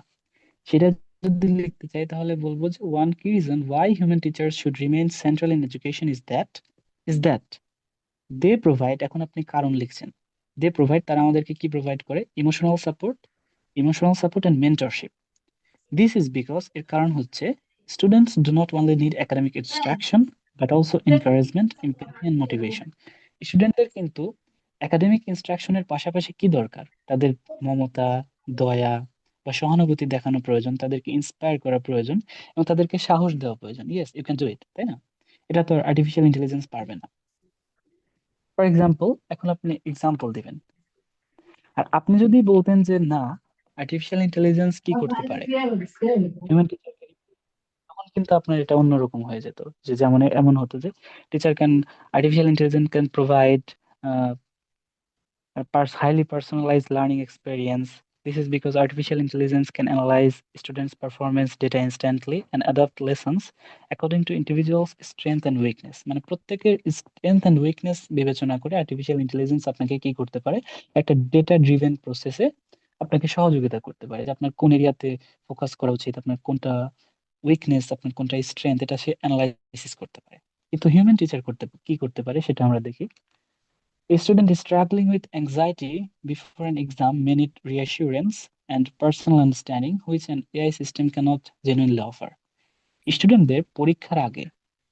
সেটা যদি লিখতে চাই তাহলে বলবো যে one key reason why human teachers should remain central in education is that they provide, এখন আপনি কারণ লিখছেন, দে প্রোভাইড, তারা আমাদেরকে কি প্রোভাইড করে, emotional support and mentorship. This is because, এর কারণ হচ্ছে, students do not only need academic instruction but also encouragement, empathy and motivation. স্টুডেন্টদের কিন্তু একাডেমিক ইনস্ট্রাকশনের পাশাপাশি কি দরকার, তাদের মমতা, দয়া বা সহানুভূতি দেখানো প্রয়োজন, তাদেরকে ইন্সপায়ার করা প্রয়োজন, এবং তাদেরকে সাহস দেওয়া প্রয়োজন। Yes, you can do it, তাই না? এটা তো আর্টিফিশিয়াল ইন্টেলিজেন্স পারবে না। ফর এক্সাম্পল, এখন আপনি এক্সাম্পল দিবেন। আর আপনি যদি বলতেন যে না, আর্টিফিশিয়াল ইন্টেলিজেন্স কি করতে পারে, হিউম্যান টিচারকে, তখন কিন্তু আপনার এটা অন্যরকম হয়ে যেত। যে যেমন এমন হতো যে teacher can, artificial intelligence can provide highly personalized learning experience. This is because artificial intelligence can analyze students' performance data instantly and adapt lessons according to individuals' strength and weakness। মানে প্রত্যেকের স্ট্রেংথ এন্ড উইকনেস বিবেচনা করে artificial intelligence আপনাকে কি করতে পারে, একটা data driven প্রসেসে আপনাকে সহযোগিতা করতে পারে, যে আপনার কোন এরিয়াতে ফোকাস করা উচিত, আপনার কোনটা উইকনেস, আপনার কোনটা স্ট্রেংথ, এটা সে অ্যানালাইসিস করতে পারে। কিন্তু হিউম্যান টিচার কি করতে পারে সেটা আমরা দেখি। A student struggling with anxiety before an exam may need reassurance and personal understanding, which an AI system cannot genuinely offer. স্টুডেন্টদের পরীক্ষার আগে,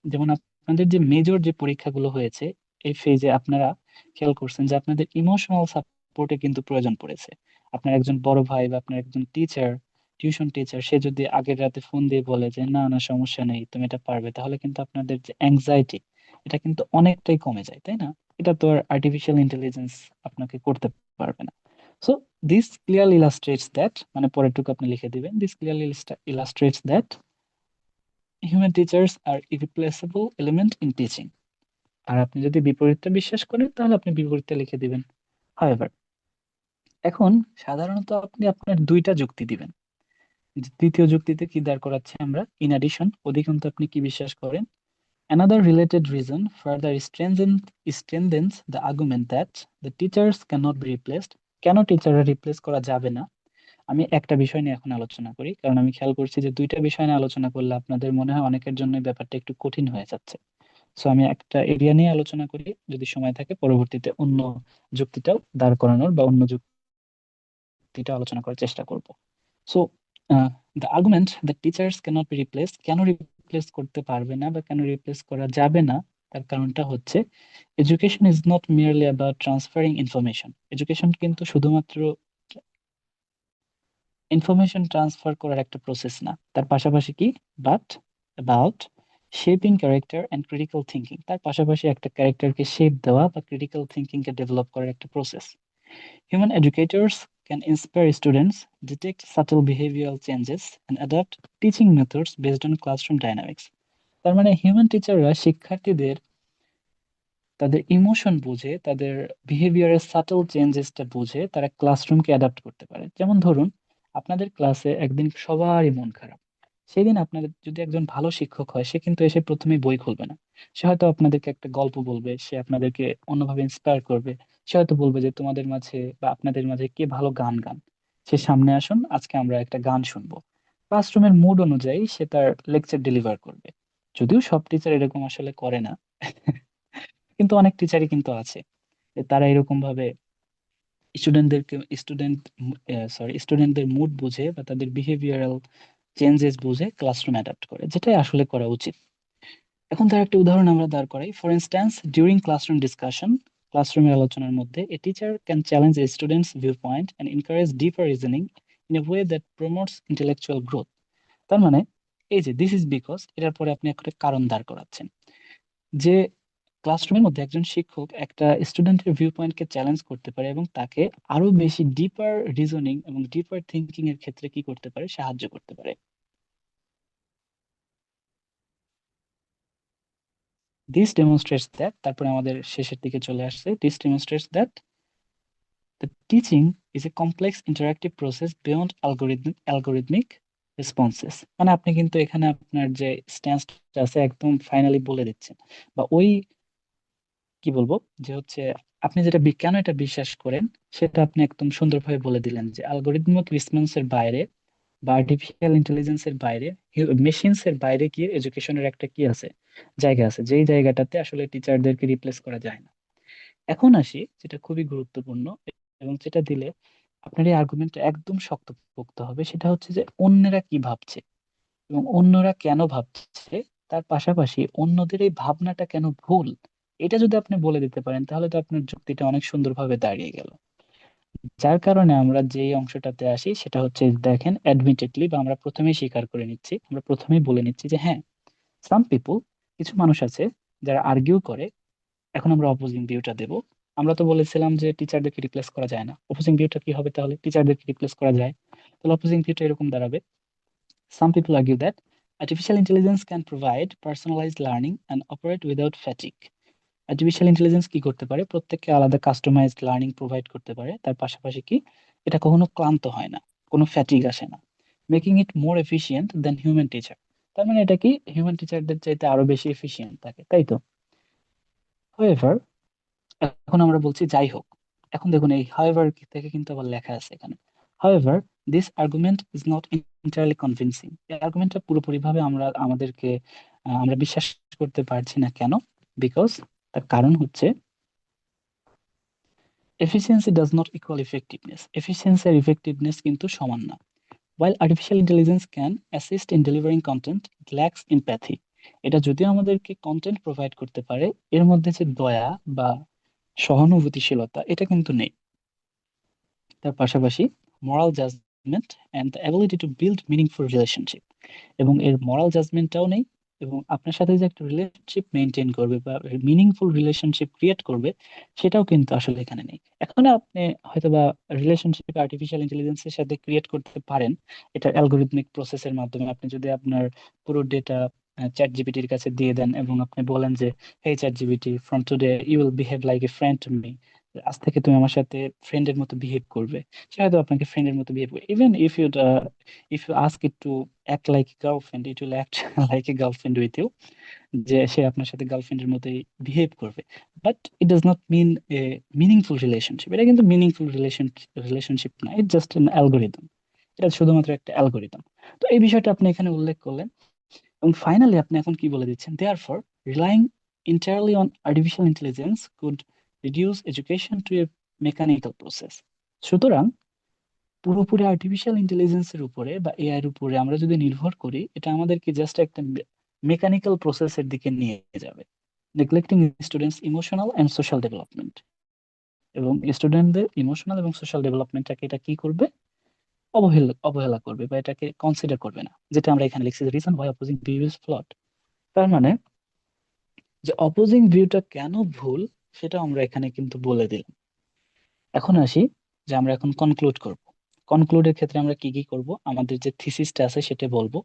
যেমন আপনাদের যে মেজর যে পরীক্ষাগুলো হয়েছে, এই ফেজে আপনারা খেয়াল করছেন যে আপনাদের ইমোশনাল সাপোর্টে কিন্তু প্রয়োজন পড়েছে। আপনার একজন বড় ভাই বা আপনার একজন টিউশন টিচার, সে যদি আগের রাতে ফোন দিয়ে বলে যে না না সমস্যা নেই, তুমি এটা পারবে, তাহলে কিন্তু আপনাদের যে অ্যাংজাইটি, এটা কিন্তু অনেকটাই কমে যায়, তাই না? এটা তো আর আর্টিফিশিয়াল ইন্টেলিজেন্স আপনাকে করতে পারবে না। So this clearly illustrates that, মানে পরেরটুকু আপনি লিখে দিবেন, this clearly illustrates that human teachers are irreplaceable element in teaching. আর আপনি যদি বিপরীতটা বিশ্বাস করেন তাহলে আপনি বিপরীতটা লিখে দিবেন। হাউএভার, এখন সাধারণত আপনি আপনার দুইটা যুক্তি দিবেন। দ্বিতীয় যুক্তিতে কি দাঁড় করাচ্ছি আমরা, ইন অ্যাডিশন, অধিকন্তু আপনি কি বিশ্বাস করেন, another related reason further strengthens the argument that the teachers cannot be replaced। কেন টিচাররা রিপ্লেস করা যাবে না? আমি একটা বিষয় নিয়ে এখন আলোচনা করি, কারণ আমি খেয়াল করছি যে দুইটা বিষয় নিয়ে আলোচনা করলে আপনাদের মনে হয় অনেকের জন্য ব্যাপারটা একটু কঠিন হয়ে যাচ্ছে। সো আমি একটা এরিয়া নিয়ে আলোচনা করি, যদি সময় থাকে পরবর্তীতে অন্য যুক্তিটাও দাঁড় করানোর বা অন্য যুক্তিটা আলোচনা করার চেষ্টা করব। So the argument that teachers cannot be replace, কেন রিপ্লেস করতে পারবে না বা কেন রিপ্লেস করা যাবে না, তার কারণটা হচ্ছে education is not merely about transferring information. Education কিন্তু শুধুমাত্র ইনফরমেশন ট্রান্সফার করার একটা প্রসেস না, তার পাশাপাশি কি, but about shaping character and critical thinking. তার পাশাপাশি একটা ক্যারেক্টারকে শেপ দেওয়া বা ক্রিটিক্যাল থিঙ্কিং কে ডেভেলপ করার একটা process. Human educators can inspire students, detect subtle behavioral changes, and adapt teaching methods based on classroom dynamics. তার মানে হিউম্যান টিচাররা শিক্ষার্থীদের তাদের ইমোশন বুঝে, তাদের বিহেভিয়ারের সাটল চেঞ্জেসটা বুঝে তারা ক্লাসরুমকে অ্যাডাপ্ট করতে পারে। যেমন ধরুন, আপনাদের ক্লাসে একদিন সবারই মন খারাপ। সেই দিন আপনাদের যদি একজন ভালো শিক্ষক হয়, সে কিন্তু এসে প্রথমেই বই খুলবে না। সে হয়তো আপনাদেরকে একটা গল্প বলবে, সে আপনাদেরকে অন্যভাবে ইন্সপায়ার করবে। সে হয়তো বলবে যে তোমাদের মাঝে বা আপনাদের মাঝে কে ভালো গান গান, সে সামনে আসুন, আজকে আমরা একটা গান শুনবো। ক্লাসরুমের মুড অনুযায়ী সে তার লেকচার ডেলিভার করবে। যদিও সব টিচার এরকম আসলে করে না, কিন্তু অনেক টিচারই কিন্তু আছে যে তারা এরকম ভাবে স্টুডেন্টদেরকে স্টুডেন্ট স্টুডেন্টদের মুড বুঝে বা তাদের বিহেভিয়ারাল চেঞ্জেস বুঝে ক্লাসরুম অ্যাডাপ্ট করে, যেটাই আসলে করা উচিত। এখন তার একটা উদাহরণ আমরা দাঁড় করাই। For instance, during classroom discussion, ক্লাসরুমের আলোচনার মধ্যে a teacher can challenge a student's viewpoint and encourage deeper reasoning in a way that promotes intellectual growth. তার মানে এই যে দিস ইজ বিকজ, এটার পরে আপনি একটা কারণ দাঁড় করাচ্ছেন যে ক্লাসরুমের মধ্যে একজন শিক্ষক একটা স্টুডেন্টের ভিউ পয়েন্টকে চ্যালেঞ্জ করতে পারে এবং তাকে আরো বেশি ডিপার রিজনিং এবং ডিপার থিঙ্কিং এর ক্ষেত্রে কি করতে পারে, সাহায্য করতে পারে। দিস ডেমনস্ট্রেটস দ্যাট, তারপরে আমাদের শেষের দিকে চলে আসছে, this demonstrates that the teaching is a complex interactive process beyond algorithmic responses. মানে আপনি কিন্তু এখানে আপনার যে স্ট্যান্সটা আছে একদম ফাইনালি বলে দিচ্ছেন, বা ওই কি বলবো, যে হচ্ছে আপনি যেটা কেন এটা বিশ্বাস করেন সেটা আপনি একদম সুন্দরভাবে বলে দিলেন যে অ্যালগোরিদমিক রেসপন্সের বাইরে বা আর্টিফিশিয়াল ইন্টেলিজেন্সের বাইরে, মেশিনস এর বাইরে কি এডুকেশনের একটা কি আছে, জায়গা আছে, যেই জায়গাটাতে আসলে টিচারদেরকে রিপ্লেস করা যায় না। এখন আসি যেটা খুবই গুরুত্বপূর্ণ এবং যেটা দিলে আপনার এই আর্গুমেন্টটা একদম শক্তপোক্ত হবে, সেটা হচ্ছে যে অন্যেরা কি ভাবছে এবং অন্যরা কেন ভাবছে, তার পাশাপাশি অন্যদের এই ভাবনাটা কেন ভুল, এটা যদি আপনি বলে দিতে পারেন তাহলে তো আপনার যুক্তিটা অনেক সুন্দরভাবে দাঁড়িয়ে গেল। যার কারণে আমরা যেই অংশটাতে আসি সেটা হচ্ছে, দেখেন অ্যাডমিটেডলি বা আমরা প্রথমেই স্বীকার করে নিচ্ছি, আমরা প্রথমেই বলে নিচ্ছি যে হ্যাঁ, সাম পিপল, কিছু মানুষ আছে যারা আর্গিউ করে। এখন আমরা অপোজিং ভিউটা দেব। আমরা তো বলেছিলাম যে টিচারদেরকে রিপ্লেস করা যায় না, অপোজিং ভিউটা কি হবে তাহলে, টিচারদেরকে রিপ্লেস করা যায়। তাহলে অপোজিং ভিউটা এরকম দাঁড়াবে, some people argue that artificial intelligence can provide personalized learning and operate without fatigue. Artificial intelligence কি করতে পারে, প্রত্যেককে আলাদা কাস্টমাইজড লার্নিং প্রোভাইড করতে পারে, তার পাশাপাশি কি এটা কখনো ক্লান্ত হয় না, কোনো ফ্যাটিগ আসে না, making it more efficient than human teacher. তার মানে এটা কি হিউম্যান টিচারদের চাইতে আরো বেশি এফিশিয়েন্ট থাকে, তাই তো? হাউএভার, এখন আমরা বলছি যাই হোক, এখন দেখুন এই হাউএভার থেকে কিন্তু আবার লেখা আছে এখানে, however this argument is not entirely convincing. এই আর্গুমেন্টটা পুরোপুরি ভাবে আমরা বিশ্বাস করতে পারছি না, কেন? বিকজ, তার কারণ হচ্ছে efficiency does not equal effectiveness. Efficiency আর ইফেক্টিভনেস কিন্তু সমান না। While artificial intelligence can assist in delivering content, it lacks empathy. এটা যদিও আমাদেরকে কন্টেন্ট প্রোভাইড করতে পারে, এর মধ্যে যে দয়া বা সহানুভূতিশীলতা এটা কিন্তু নেই। তার পাশাপাশি moral judgment and the ability to build meaningful relationship, এবং এর মরাল জাজমেন্টটাও নেই, এবং আপনার সাথে যে একটা রিলেশনশিপ মেনটেন করবে বা মিনিংফুল রিলেশনশিপ ক্রিয়েট করবে, সেটাও কিন্তু আসলে এখানে নেই। এখন আপনি হয়তোবা রিলেশনশিপ আর্টিফিশিয়াল ইন্টেলিজেন্সের সাথে ক্রিয়েট করতে পারেন, এটা অ্যালগোরিদমিক প্রসেসের মাধ্যমে। আপনি যদি আপনার পুরো ডেটা চ্যাট জিপিটির কাছে দিয়ে দেন এবং আপনি বলেন যে hey ChatGPT, from today you will behave like a friend to me, আজ থেকে তুমি আমার সাথে ফ্রেন্ডের মতো বিহেভ করবে, সে হয়তো আপনাকে ফ্রেন্ডের মতো বিহেভ করবে। Even if you ask it to act like a girlfriend, it will act like a girlfriend with you, যে সে আপনার সাথে গার্লফ্রেন্ডের মতোই বিহেভ করবে। But it does not mean a meaningful relationship. এটা কিন্তু মিনিংফুল রিলেশনশিপ না, ইট জাস্ট এন অ্যালগোরিদম। এটা শুধুমাত্র একটা অ্যালগোরিদম। তো এই বিষয়টা আপনি এখানে উল্লেখ করলেন এবং ফাইনালি আপনি এখন কি বলে দিচ্ছেন, therefore relying entirely on artificial intelligence could reduce education to a mechanical process. সুতরাং পুরোপুরি আর্টিফিশিয়াল ইন্টেলিজেন্সের উপরে বা এআই এর উপরে আমরা যদি নির্ভর করি, এটা আমাদেরকে জাস্ট একটা মেকানিক্যাল প্রসেসের দিকে নিয়ে যাবে, neglecting students emotional and social development. এবং স্টুডেন্টদের ইমোশনাল এবং সোশ্যাল ডেভেলপমেন্টটাকে এটা কি করবে? অবহেলা অবহেলা করবে বা এটাকে কনসিডার করবে না, যেটা আমরা এখানে লিখছি reason why opposing view is ফ্লট। তার মানে যে অপোজিং ভিউটা কেন ভুল সেটা আমরা এখানে কিন্তু বলে দিলাম। এখন আসি যে আমরা এখন কনক্লুড করব। কনক্লুডের ক্ষেত্রে আমরা কি কি করব? আমাদের যে থিসিসটা আছে সেটা বলবো,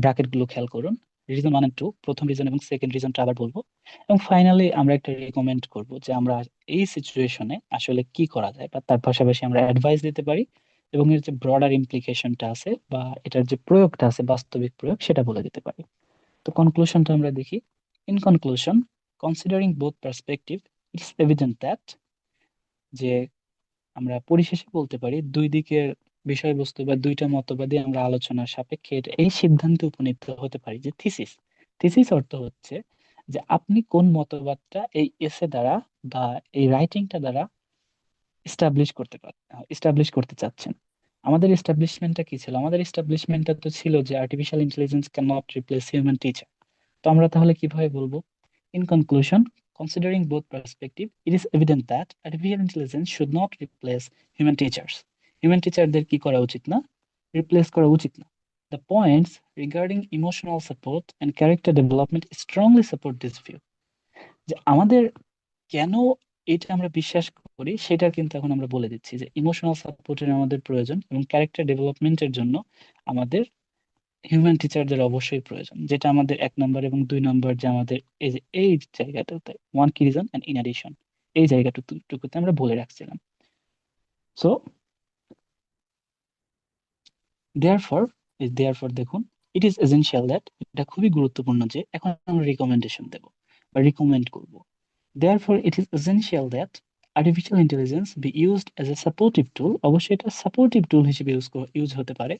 ব্র্যাকেট গুলো খেয়াল করুন, রিজন 1 এন্ড 2, প্রথম রিজন এবং সেকেন্ড রিজনটা আবার বলবো, এবং ফাইনালি আমরা একটা রিকমেন্ড করব যে আমরা এই সিচুয়েশনে আসলে কি করা যায়, বা তার পাশাপাশি আমরা অ্যাডভাইস দিতে পারি এবং এর যে ব্রডার ইমপ্লিকেশনটা আছে বা এটার যে প্রয়োগটা আছে, বাস্তবিক প্রয়োগ, সেটা বলে দিতে পারি। তো কনক্লুশনটা আমরা দেখি। In conclusion, considering both perspective, it's evident that, যে আমরা পরিশেষে বলতে পারি দুই দিকের বিষয়বস্তু বা দুইটা মতবাদী আমরা আলোচনার সাপেক্ষে এই সিদ্ধান্তে উপনীত হতে পারি যে থিসিস, থিসিস অর্থ হচ্ছে যে আপনি কোন মতবাদটা এই এসে দ্বারা বা এই রাইটিংটা দ্বারা এস্টাবলিশ করতে চাচ্ছেন। আমাদের এস্টাবলিশমেন্টটা কি ছিল? আমাদের এস্টাবলিশমেন্টটা তো ছিল যে artificial intelligence can not replace human teacher. তো আমরা তাহলে কিভাবে বলবো? In conclusion, considering both perspectives, it is evident that artificial intelligence should not replace human teachers. Human টিচারদের কি করা উচিত না? রিপ্লেস করা উচিত না। The points regarding emotional support and character development strongly support this view. যে আমাদের কেন এটা আমরা বিশ্বাস করি সেটা কিন্তু এখন আমরা বলে দিচ্ছি যে ইমোশনাল সাপোর্টের আমাদের প্রয়োজন এবং ক্যারেক্টার ডেভেলপমেন্টের জন্য আমাদের হিউম্যান টিচারদের অবশ্যই প্রয়োজন, যেটা আমাদের 1 নম্বর এবং 2 নম্বর যে আমাদের এই জায়গাটাতে one key reason end in addition, এই জায়গাটুকুতে আমরা বলে রাখছিলাম। সো দেয়ারফর দেখুন, ইট ইজ এসেনশিয়াল দ্যাট, এটা খুবই গুরুত্বপূর্ণ যে এখন আমরা রিকমেন্ডেশন দেব বা রিকমেন্ড করব। Therefore it is essential that artificial intelligence be used as a supportive tool, অবশ্যই এটা সাপোর্টিভ টুল হিসেবে ইউজ হতে পারে,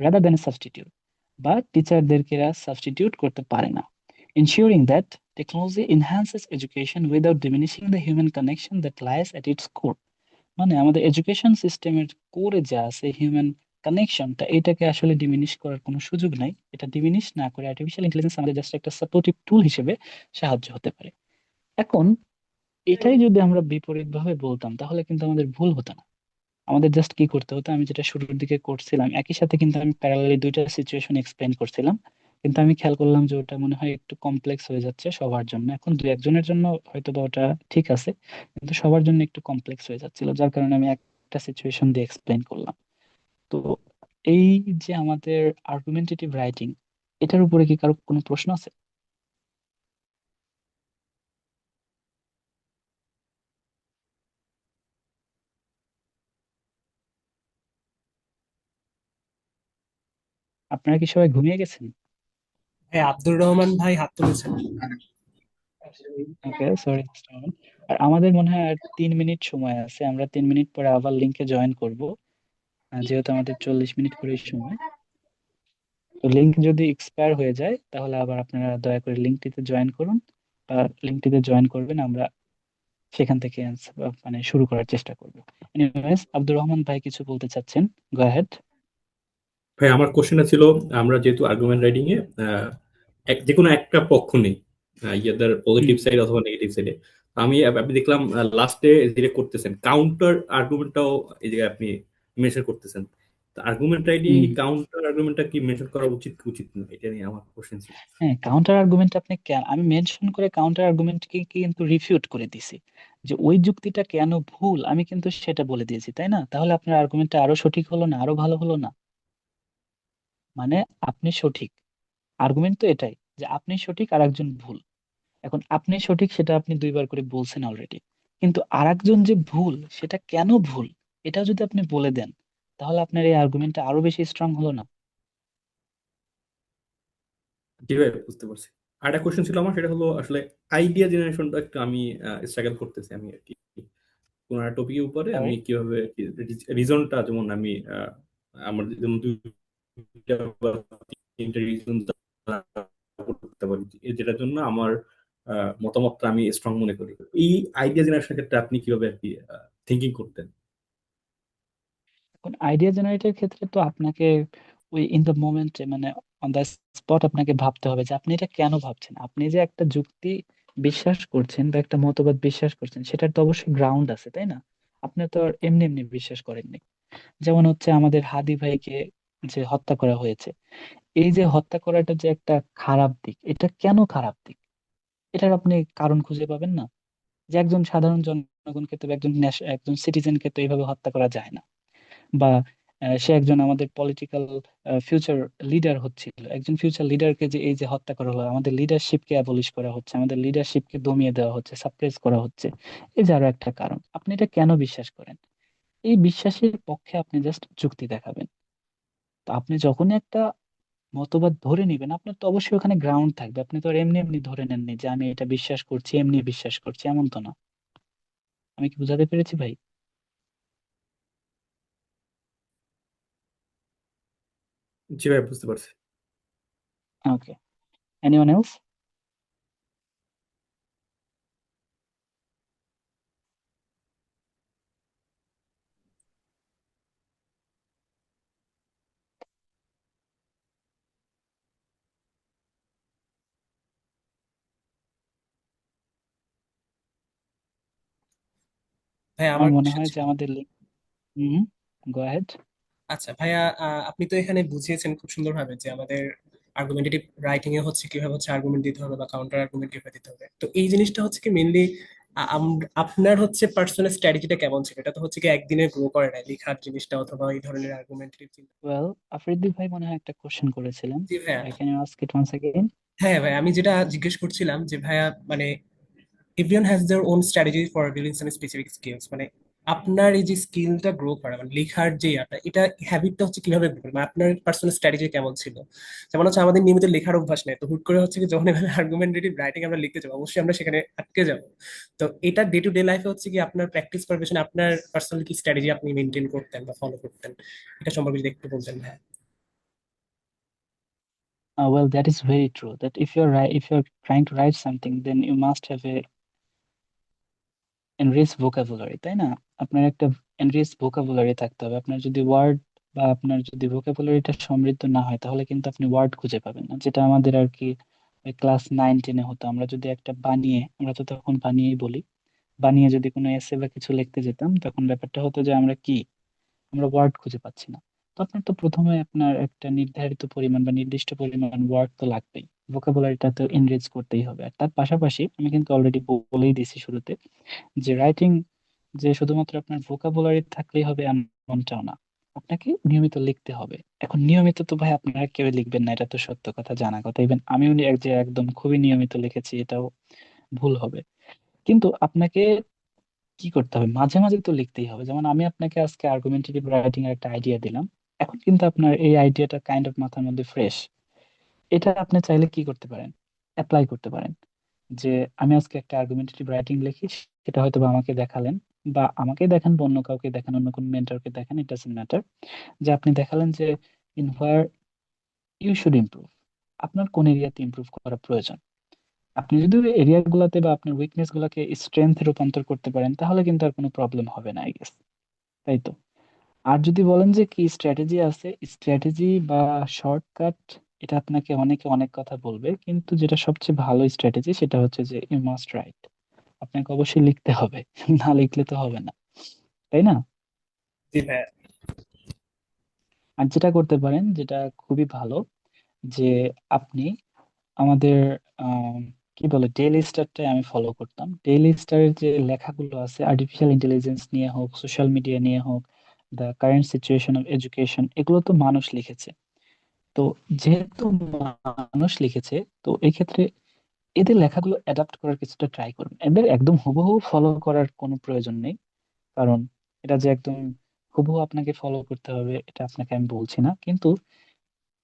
রাদার দ্যান এ সাবস্টিটিউট, বা টিচারদেরকে এরা সাবস্টিটিউট করতে পারে না। Ensuring that technology enhances education without diminishing the human connection that lies at its core. মানে আমাদের এডুকেশন সিস্টেমের কোরে যা আছে হিউম্যান কানেকশনটা, এটাকে আসলে ডিমিনিশ করার কোনো সুযোগ নাই। এটা ডিমিনিশ না করে আর্টিফিশিয়াল ইন্টেলিজেন্স আমাদের জাস্ট একটা সাপোর্টিভ টুল হিসেবে সাহায্য হতে পারে। এখন এটাই যদি আমরা বিপরীত ভাবে বলতাম তাহলে কিন্তু আমাদের ভুল হতো না। আমাদের জাস্ট কি করতে হতো? আমি যেটা শুরুর দিকে করছিলাম, একই সাথে কিন্তু আমি প্যারালালি দুইটা সিচুয়েশন এক্সপ্লেন করছিলাম, কিন্তু আমি খেয়াল করলাম যে ওটা মনে হয় একটু কমপ্লেক্স হয়ে যাচ্ছে সবার জন্য। এখন দু একজনের জন্য হয়তো বা ওটা ঠিক আছে, কিন্তু সবার জন্য একটু কমপ্লেক্স হয়ে যাচ্ছিল, যার কারণে আমি একটা সিচুয়েশন দিয়ে এক্সপ্লেন করলাম। তো এই যে আমাদের আর্গুমেন্টেটিভ রাইটিং, এটার উপরে কি কারো কোনো প্রশ্ন আছে? আপনারা কি সবাই ঘুমিয়ে গেছেন? হ্যাঁ, আব্দুর রহমান ভাই হাত তুলেছেন। ওকে, সরি। আর আমাদের মনে হয় আর 3 মিনিট সময় আছে, আমরা 3 মিনিট পরে আবার লিঙ্কে জয়েন করব, যেহেতু আমাদের 40 মিনিট করে সময়। তো লিঙ্ক যদি এক্সপায়ার হয়ে যায় তাহলে আবার আপনারা দয়া করে লিঙ্কটিতে জয়েন করুন, বা লিঙ্কটিতে জয়েন করবেন, আমরা সেখান থেকে মানে শুরু করার চেষ্টা করব। এনিওয়েজ, আব্দুর রহমান ভাই কিছু বলতে চাচ্ছেন, গো অ্যাহেড। ভাই আমার কোশ্চেনটা ছিল, আমরা যেহেতু আর্গুমেন্ট রাইটিং এ যে কোনো একটা পক্ষ নেই, ইয়াদার পজিটিভ হুম সাইড অথবা নেগেটিভ সাইডে, আমি দেখলাম লাস্টে যেটা করতেছেন কাউন্টার আর্গুমেন্টটাও এই জায়গায় আপনি মেনশন করতেছেন। আর্গুমেন্ট রাইটিং হুম। কি কাউন্টার আর্গুমেন্টটা কি মেনশন করা উচিত কি উচিত না, এটা নিয়ে আমার কোশ্চেন ছিল। হ্যাঁ, কাউন্টার আর্গুমেন্ট আপনি কেন, আমি মেনশন করে কাউন্টার আর্গুমেন্টকে কিন্তু রিফিউট করে দিছি, যে ওই যুক্তিটা কেন ভুল আমি কিন্তু সেটা বলে দিয়েছি, তাই না? তাহলে আপনার আর্গুমেন্টটা আরো সঠিক হলো না, আরো ভালো হলো না? মানে আপনি সঠিক, আর্গুমেন্ট তো এটাই যে আপনি সঠিক আর একজন ভুল। এখন আপনি সঠিক সেটা আপনি 2বার করে বলছেন অলরেডি, কিন্তু আরেকজন যে ভুল সেটা কেন ভুল এটাও যদি আপনি বলে দেন, তাহলে আপনার এই আর্গুমেন্টটা আরো বেশি স্ট্রং হলো না? জি ভাই, বুঝতে পারছি। আর একটা কোশ্চেন ছিল আমার, সেটা হলো আসলে আইডিয়া জেনারেশনটা একটু আমি স্ট্রাগল করতেছি আমি আর কি। কোন একটা টপিকের উপরে আমি তাই কিভাবে রিজনটা, যেমন আমি আমার যেমন দুইটা বা তিনটা রিজন করতে পারি, যেটার জন্য আমার মতামতটা আমি স্ট্রং মনে করি। এই আইডিয়া জেনারেশনের ক্ষেত্রে আপনি কিভাবে আর কি থিঙ্কিং করতেন? এখন আইডিয়া জেনারেটের ক্ষেত্রে তো আপনাকে ওই ইন দ্য মোমেন্টে মানে অন দ্য স্পট আপনাকে ভাবতে হবে যে আপনি এটা কেন ভাবছেন। আপনি যে একটা যুক্তি বিশ্বাস করছেন বা একটা মতবাদ বিশ্বাস করছেন সেটার তো অবশ্যই গ্রাউন্ড আছে, তাই না? আপনি তো আর এমনি এমনি বিশ্বাস করেননি। যেমন হচ্ছে আমাদের হাদি ভাইকে যে হত্যা করা হয়েছে, এই যে হত্যা করাটা যে একটা খারাপ দিক, এটা কেন খারাপ দিক এটার আপনি কারণ খুঁজে পাবেন না। যে একজন সাধারণ জনগণকে তো একজন সিটিজেনকে তো এইভাবে হত্যা করা যায় না। বা সে একজন আমাদের পলিটিক্যাল ফিউচার লিডার হচ্ছিল, একজন ফিউচার লিডারকে যে এই যে হত্যা করা হলো, আমাদের লিডারশিপকে অ্যাবলিশ করা হচ্ছে, আমাদের লিডারশিপকে দমিয়ে দেওয়া হচ্ছে, সাপ্রেস করা হচ্ছে। এই যে আরো একটা কারণ, আপনি এটা কেন বিশ্বাস করেন, এই বিশ্বাসের পক্ষে আপনি জাস্ট যুক্তি দেখাবেন। তো আপনি যখনই একটা মতবাদ ধরে নিবেন, আপনার তো অবশ্যই ওখানে গ্রাউন্ড থাকবে। আপনি তো আর এমনি এমনি ধরে নেননি যে আমি এটা বিশ্বাস করছি, এমনি বিশ্বাস করছি, এমন তো না। আমি কি বুঝাতে পেরেছি ভাই? জি ভাই, বুঝতে পারছি। ওকে, এনিওয়ান এলস? ভাই আমার আমার মনে কোশ্চেন হয় যে ছিল। আমাদের হুম, গো আহেড। আচ্ছা ভাইয়া, আপনি তো এখানে বুঝিয়েছেন খুব সুন্দরভাবে যে আমাদের আর্গুমেন্টেটিভ রাইটিং এ হচ্ছে কিভাবে হচ্ছে আর্গুমেন্ট দিতে হবে বা কাউন্টার আর্গুমেন্ট কিভাবে দিতে হবে। তো এই জিনিসটা হচ্ছে কি মেইনলি আপনার হচ্ছে পার্সোনাল স্ট্র্যাটেজিটা কেমন ছিল? এটা তো হচ্ছে কি একদিনে গ্রো করে না লেখার জিনিসটা অথবা এই ধরনের আর্গুমেন্টারিভ চিন্তা। ওয়েল, আফ্রিদি ভাই মনে হয় একটা কোশ্চেন করেছিলেন। জি ভাইয়া। Can you ask it once again? হ্যাঁ ভাই, আমি যেটা জিজ্ঞেস করছিলাম যে ভাইয়া মানে everyone has their own strategy for building some specific skills, মানে আপনার এই যে স্কিলটা গ্রো করা মানে লেখার যে এটা হ্যাবিটটা হচ্ছে কিভাবে গ্রো করে, মানে আপনার পার্সোনাল স্ট্র্যাটেজি কেমন ছিল? যেমন হচ্ছে আমাদের নিয়মিত লেখার অভ্যাস নেই, তো হুট করে হচ্ছে কি যখন এভাবে আর্গুমেন্টেটিভ রাইটিং আমরা লিখতে যাবো অবশ্যই আমরা সেখানে আটকে যাবো। তো এটা ডে টু ডে লাইফে হচ্ছে কি আপনার প্র্যাকটিস করার পেছনে আপনার পার্সোনাল কি স্ট্র্যাটেজি আপনি মেনটেন করতেন বা ফলো করতেন, এটা সম্পর্কে যদি একটু বলতেন ভাই। Well, that is very true. That if you're trying to write something, then you must have a enriched vocabulary, তাই না? আপনার একটা enriched vocabulary থাকতে হবে। আপনার যদি ওয়ার্ড বা আপনার যদি vocabularyটা সমৃদ্ধ না হয়, তাহলে কিন্তু আপনি ওয়ার্ড খুঁজে পাবেন না। যেটা আমাদের আর কি ক্লাস 9-10-এ হতো। আমরা যদি একটা বানিয়ে, আমরা তো তখন বানিয়েই বলি, বানিয়ে যদি কোনো এসে বা কিছু লিখতে যেতাম, তখন ব্যাপারটা হতো যে আমরা ওয়ার্ড খুঁজে পাচ্ছি না। তো আপনার তো প্রথমে আপনার একটা নির্ধারিত পরিমাণ বা নির্দিষ্ট পরিমাণ ওয়ার্ড তো লাগবেই, ভোকাবুলারিটা তো এনরিচ করতেই হবে। আর তার পাশাপাশি আমি কিন্তু অলরেডি বলেই দিয়েছি শুরুতে যে রাইটিং যে শুধুমাত্র আপনার ভোকাবুলারি থাকলেই হবে এমনটাও না, আপনাকে নিয়মিত লিখতে হবে। এখন নিয়মিত তো ভাই আপনারা কেউ লিখবেন না, এটা তো সত্য কথা, জানা কথা। ইভেন আমিও যে একদম খুবই নিয়মিত লিখেছি এটাও ভুল হবে। কিন্তু আপনাকে কি করতে হবে, মাঝে মাঝে তো লিখতেই হবে। যেমন আমি আপনাকে আজকে আর্গুমেন্টেটিভ রাইটিং এর একটা আইডিয়া দিলাম, এখন কিন্তু আপনার এই আইডিয়াটা কাইন্ড অফ মাথার মধ্যে ফ্রেশ। এটা আপনি চাইলে কি করতে পারেন, অ্যাপ্লাই করতে পারেন। যে আমি আজকে একটা আর্গুমেন্টেটিভ রাইটিং লিখি, সেটা হয়তো বা আমাকে দেখালেন, বা আমাকে দেখান বা অন্য কাউকে দেখান, অন্য কোন মেন্টরকে দেখান, ইট ডাজন্ট ম্যাটার। যে আপনি দেখালেন যে in where you should improve, আপনার কোন এরিয়াতে ইমপ্রুভ করা প্রয়োজন। আপনি যদি ওই এরিয়া গুলাতে বা আপনার উইকনেস গুলাকে স্ট্রেংথে রূপান্তর করতে পারেন, তাহলে কিন্তু আর কোনো প্রবলেম হবে না, আই গেস। তাই তো? আর যদি বলেন যে কি স্ট্র্যাটেজি আছে, স্ট্র্যাটেজি বা শর্টকাট, এটা আপনাকে অনেকে অনেক কথা বলবে, কিন্তু যেটা সবচেয়ে ভালো স্ট্র্যাটেজি সেটা হচ্ছে যে ইউ মাস্ট রাইট। আপনাকে অবশ্যই লিখতে হবে, না লিখলে তো হবে না, তাই না? জি ভাইয়া। আর যেটা করতে পারেন, যেটা খুবই ভালো, যে আপনি আমাদের আম, কি বলে ডেইলি স্টারটাই আমি ফলো করতাম। ডেইলি স্টারের যে লেখাগুলো আছে, আর্টিফিশিয়াল ইন্টেলিজেন্স নিয়ে হোক, সোশ্যাল মিডিয়া নিয়ে হোক, the current situation of education, এগুলো তো মানুষ লিখেছে। তো যেহেতু মানুষ লিখেছে, তো এই ক্ষেত্রে এদের লেখাগুলো অ্যাডাপ্ট করার কিছুটা ট্রাই করুন। এদের একদম হুবহু ফলো করার কোনো প্রয়োজন নেই, কারণ এটা যে একদম হুবহু আপনাকে ফলো করতে হবে এটা আপনাকে আমি বলছি না। কিন্তু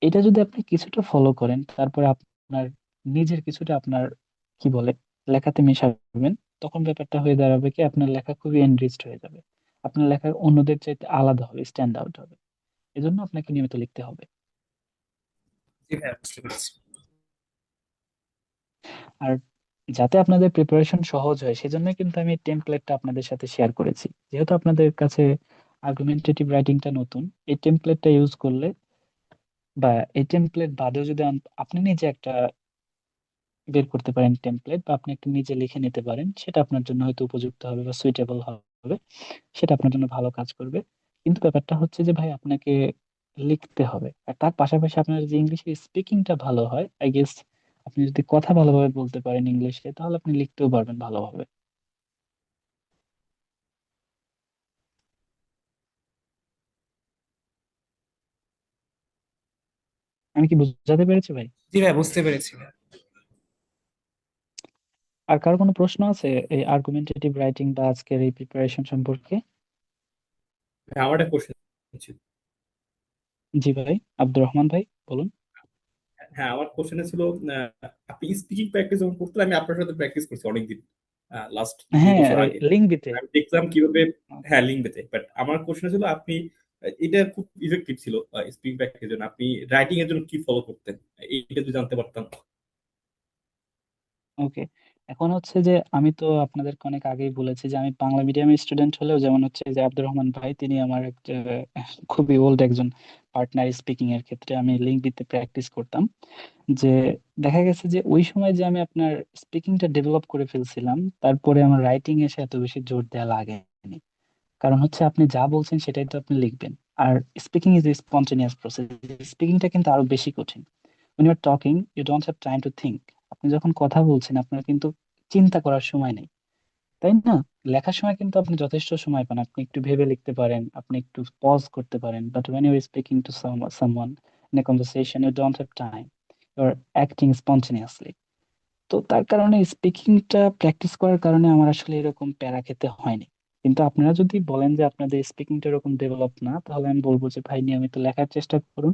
এটা যদি আপনি কিছুটা ফলো করেন, তারপরে আপনার নিজের কিছুটা আপনার কি বলে লেখাতে মেশাবেন, তখন ব্যাপারটা হয়ে দাঁড়াবে কি আপনার লেখা খুবই এনরিচড হয়ে যাবে। আপনার লেখা অন্যদের চাইতে আলাদা হবে, স্ট্যান্ড আউট হবে। এজন্য আপনাকে নিয়মিত লিখতে হবে। জি ভাইয়া, বুঝতে পেরেছি। আর যাতে আপনাদের প্রিপারেশন সহজ হয় সেজন্য কিন্তু আমি টেমপ্লেটটা আপনাদের সাথে শেয়ার করেছি। যেহেতু আপনাদের কাছে আর্গুমেন্টেটিভ রাইটিংটা নতুন, এই টেমপ্লেটটা ইউজ করলে বা এই টেমপ্লেট বাদেও যদি আপনি নিজে একটা বের করতে পারেন টেমপ্লেট, বা আপনি একটু নিজে লিখে নিতে পারেন, সেটা আপনার জন্য হয়তো উপযুক্ত হবে বা সুইটেবল হবে, সেটা আপনার জন্য ভালো কাজ করবে। কিন্তু ব্যাপারটা হচ্ছে যে ভাই আপনাকে লিখতে হবে, আর তার পাশাপাশি আপনার যে ইংলিশে স্পিকিংটা ভালো হয়, আই গেস আপনি যদি কথা ভালোভাবে বলতে পারেন ইংলিশে, তাহলে আপনি লিখতেও পারবেন ভালোভাবে। আমি কি বুঝাতে পেরেছি ভাই? জি ভাই, বুঝতে পেরেছি ভাই। আর কারো কোনো প্রশ্ন আছে এই আর্গুমেন্টেটিভ রাইটিং বা আজকের এই প্রিপারেশন সম্পর্কে? হ্যাঁ, আমার একটা কোশ্চেন ছিল। জি ভাই, আব্দুর রহমান ভাই বলুন। হ্যাঁ, আমার কোশ্চেন ছিল, আপনি স্পিকিং প্র্যাকটিস যখন করতেন, আমি আপনার সাথে প্র্যাকটিস করছি অনেকদিন, লাস্ট দুই হ্যাঁ, বছর ওই আগে। লিঙ্কবিতে। আমি দেখলাম কিভাবে, হ্যাঁ, লিঙ্কবেতে। বাট আমার কোশ্চেন ছিল, আপনি এটা খুব ইফেক্টিভ ছিল স্পিকিং প্র্যাকটিসের জন্য, আপনি রাইটিং এর জন্য কি ফলো করতেন, এইটা যদি জানতে পারতাম। ওকে, এখন হচ্ছে যে আমি তো আপনাদেরকে অনেক আগেই বলেছি যে আমি বাংলা মিডিয়ামের স্টুডেন্ট হলেও, যেমন হচ্ছে যে আব্দুর রহমান ভাই তিনি আমার একটা খুবই ওল্ড একজন পার্টনার স্পিকিং এর ক্ষেত্রে, আমি লিঙ্কবিতে প্র্যাকটিস করতাম। যে দেখা গেছে যে ওই সময় যে আমি আপনার স্পিকিংটা ডেভেলপ করে ফেলছিলাম, তারপরে আমার রাইটিং এসে এত বেশি জোর দেওয়া লাগেনি। কারণ হচ্ছে আপনি যা বলছেন সেটাই তো আপনি লিখবেন। আর speaking is a spontaneous process, স্পিকিংটা কিন্তু আরো বেশি কঠিন। when you're talking you don't have time to think। আপনি যখন কথা বলছেন আপনার কিন্তু চিন্তা করার সময় নেই, তাই না? লেখার সময় কিন্তু আপনি যথেষ্ট সময় পান, আপনি একটু ভেবে লিখতে পারেন, আপনি একটু পজ করতে পারেন, but when you're speaking to someone in a conversation you don't have time, you're acting spontaneously। তো তার কারণে স্পিকিংটা প্র্যাকটিস করার কারণে আমার আসলে এরকম প্যারা খেতে হয়নি। কিন্তু আপনারা যদি বলেন যে আপনাদের স্পিকিংটা এরকম ডেভেলপ না, তাহলে আমি বলবো যে ভাই নিয়মিত লেখার চেষ্টা করুন।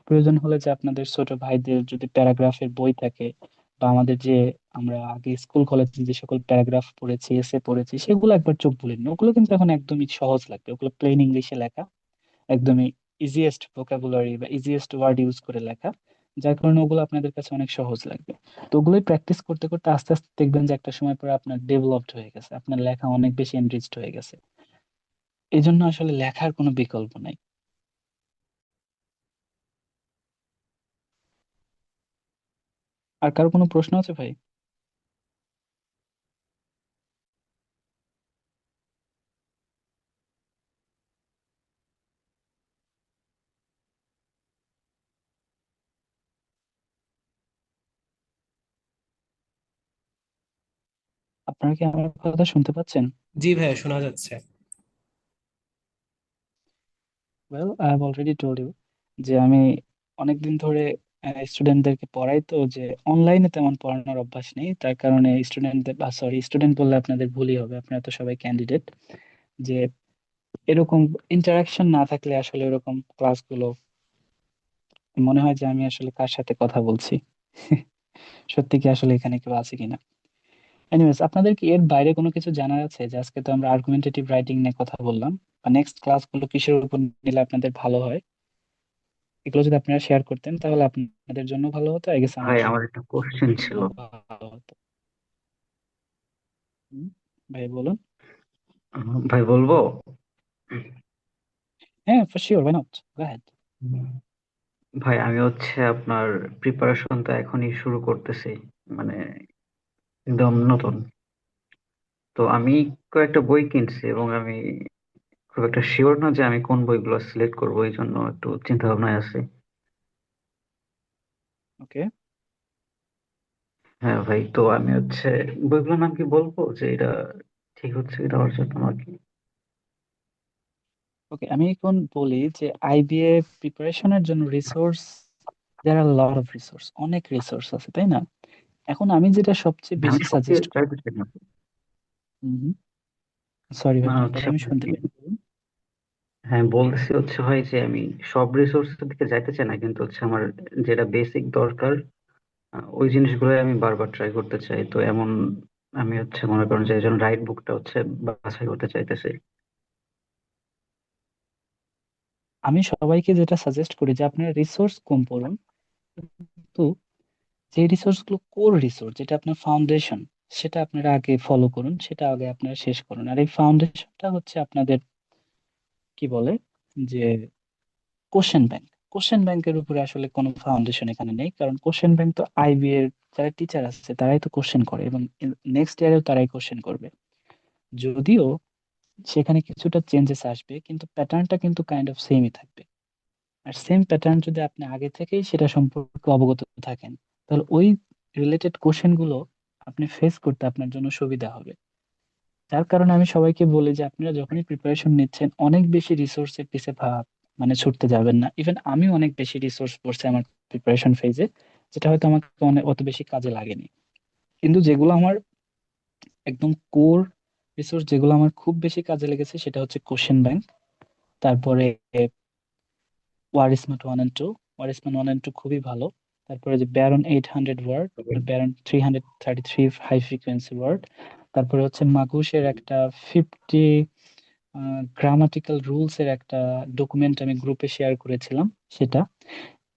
প্রয়োজন হলে যে আপনাদের ছোট ভাইদের যদি প্যারাগ্রাফের বই থাকে, বা আমাদের যে আমরা আগে স্কুল কলেজে যে সকল প্যারাগ্রাফ পড়েছি, এসে পড়েছি, সেগুলো একবার চোখ বুলিয়ে নিন। ওগুলো কিন্তু এখন একদমই সহজ লাগবে, ওগুলো প্লেন ইংলিশে লেখা, একদমই ইজিয়েস্ট ভোকাবুলারি বা ইজিয়েস্ট ওয়ার্ড ইউজ করে লেখা, যার কারণে ওগুলো আপনাদের কাছে অনেক সহজ লাগবে। তো ওগুলোই প্র্যাকটিস করতে করতে আস্তে আস্তে দেখবেন যে একটা সময় পরে আপনার ডেভেলপড হয়ে গেছে, আপনার লেখা অনেক বেশি এনরিচড হয়ে গেছে। এই জন্য আসলে লেখার কোনো বিকল্প নাই। আর কারো কোনো প্রশ্ন আছে ভাই? আপনারা কি আমার কথা শুনতে পাচ্ছেন? জি ভাইয়া, শোনা যাচ্ছে। Well I have already told you যে আমি অনেকদিন ধরে স্টুডেন্টদেরকে পড়াই, তো যে অনলাইনে তেমন পড়ানোর অভ্যাস নেই, তার কারণে স্টুডেন্টদের, সরি স্টুডেন্ট বললে আপনাদের ভুলই হবে, আপনারা তো সবাই ক্যান্ডিডেট। যে এরকম ইন্টারাকশন না থাকলে আসলে এরকম ক্লাসগুলো মনে হয় যে আমি আসলে কার সাথে কথা বলছি। সত্যি কি আসলে এখানে কেউ আছে কিনা? এনিওয়েজ, আপনাদের কি এর বাইরে কোনো কিছু জানার আছে? যে আজকে তো আমরা আর্গুমেন্টেটিভ রাইটিং নিয়ে কথা বললাম, বা নেক্সট ক্লাসগুলো কিসের উপর নিলে আপনাদের ভালো হয়, এগুলো যদি আপনারা শেয়ার করতেন তাহলে আপনাদের জন্য ভালো হতো, আই গেস ভাই, আমার আমার একটা কোশ্চেন ছিল। জন্য ভালো হতো। হুম, ভাই বলুন। ভাই বলবো? হ্যাঁ, for sure, why not, go ahead. Um, ভাই, আমি হচ্ছে আপনার প্রিপারেশন তো এখনই শুরু করতেছি, মানে একদম নতুন। তো আমি কয়েকটা বই কিনছি, এবং আমি খুব একটা শিওর না যে আমি কোন বইগুলো সিলেক্ট করবো, এই জন্য একটু চিন্তা ভাবনায় আছি। ওকে। হ্যাঁ ভাই, তো আমি হচ্ছে বইগুলোর নাম কি বলবো, যে এটা ঠিক হচ্ছে এটা আমার জন্য আর কি? ওকে, আমি এখন বলি যে আইবিএ প্রিপারেশনের জন্য resource, there are lot of resource, অনেক রিসোর্স আছে, তাই না? এখন আমি যেটা সবচেয়ে আমি বেশি সব দিয়ে সাজেস্ট চাইতে চাই না। করব, সরি ভাই মানে আপনার হচ্ছে কথা আমি শুনতে কি, পাইনি, বলুন। হ্যাঁ বলতেছি হচ্ছে ভাই যে আমি সব রিসোর্সের দিকে যাইতে চাই না, কিন্তু হচ্ছে আমার যেটা বেসিক দরকার ওই জিনিসগুলো আমি বারবার ট্রাই করতে চাই। তো এমন আমি হচ্ছে মনে করেন যে একজন রাইট বুকটা হচ্ছে বাছাই করতে চাইতেছি। আমি সবাইকে যেটা সাজেস্ট করি যে আপনার রিসোর্স কম পড়ুন, কিন্তু যে রিসোর্স গুলো কোর রিসোর্স, যেটা আপনার ফাউন্ডেশন, সেটা আপনারা আগে ফলো করুন, সেটা আগে আপনারা শেষ করুন। আর এই ফাউন্ডেশনটা হচ্ছে আপনাদের কি বলে যে কোশ্চেন ব্যাংক। কোশ্চেন ব্যাংকের উপরে আসলে কোনো ফাউন্ডেশন এখানে নেই, কারণ কোশ্চেন ব্যাংক তো আইবি এর যারা টিচার আছে তারাই তো কোশ্চেন করে, এবং নেক্সট ইয়ারেও তারাই কোশ্চেন করবে। যদিও সেখানে কিছুটা চেঞ্জেস আসবে, কিন্তু প্যাটার্নটা কিন্তু কাইন্ড অফ সেমই থাকবে। আর সেম প্যাটার্ন যদি আপনি আগে থেকেই সেটা সম্পর্কে অবগত থাকেন, তাহলে ওই রিলেটেড কোশ্চেন গুলো আপনি ফেস করতে আপনার জন্য সুবিধা হবে। যার কারণে আমি সবাইকে বলি যে আপনারা যখনই প্রিপারেশন নিচ্ছেন অনেক বেশি রিসোর্সের পিছে মানে ছুটতে যাবেন না। ইভেন আমি অনেক বেশি রিসোর্স পড়ছি আমার প্রিপারেশন ফেজে, যেটা হয়তো আমাকে অনেক অত বেশি কাজে লাগেনি। কিন্তু যেগুলো আমার একদম কোর রিসোর্স, যেগুলো আমার খুব বেশি কাজে লেগেছে, সেটা হচ্ছে কোশ্চেন ব্যাংক, তারপরে ওয়ারিসমাট 1 and 2। ওয়ারিসমাট 1 and 2 খুবই ভালো। তারপরে যে ব্যারন 800 ওয়ার্ড আর ব্যারন 333 হাই ফ্রিকোয়েন্সি ওয়ার্ড। তারপরে হচ্ছে মাগুসের একটা 50 গ্রামাটিক্যাল রুলস এর একটা ডকুমেন্ট আমি গ্রুপে শেয়ার করেছিলাম, সেটা।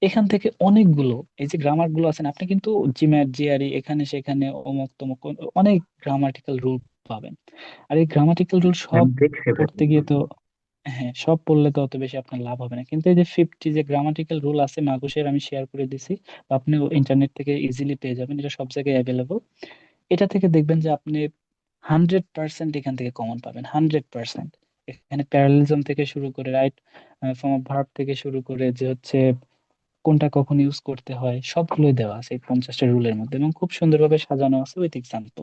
এখান থেকে অনেকগুলো, এই যে গ্রামার গুলো আছেন, আপনি কিন্তু জিম্যাট জিআরই এখানে সেখানে অমুক তমুক অনেক গ্রামাটিক্যাল রুল পাবেন। আর এই গ্রামাটিক্যাল রুল সব আমি দেখছি ভাই। পড়তে গিয়ে তো, হ্যাঁ, সব পড়লে তো অত বেশি আপনার লাভ হবে না। কিন্তু এই যে 50 যে গ্রামাটিক্যাল রুল আছে মাগুসের, আমি শেয়ার করে দিছি, বা আপনি ইন্টারনেট থেকে ইজিলি পেয়ে যাবেন, এটা সব জায়গায় অ্যাভেলেবল। এটা থেকে দেখবেন যে আপনি 100% এখান থেকে কমন পাবেন, 100%। এখানে প্যারালিজম থেকে শুরু করে রাইট ফর্ম অফ ভার্ব থেকে শুরু করে যে হচ্ছে কোনটা কখন ইউজ করতে হয়, সবগুলোই দেওয়া আছে এই 50টা রুলের মধ্যে, এবং খুব সুন্দরভাবে সাজানো আছে উইথ এক্সাম্পল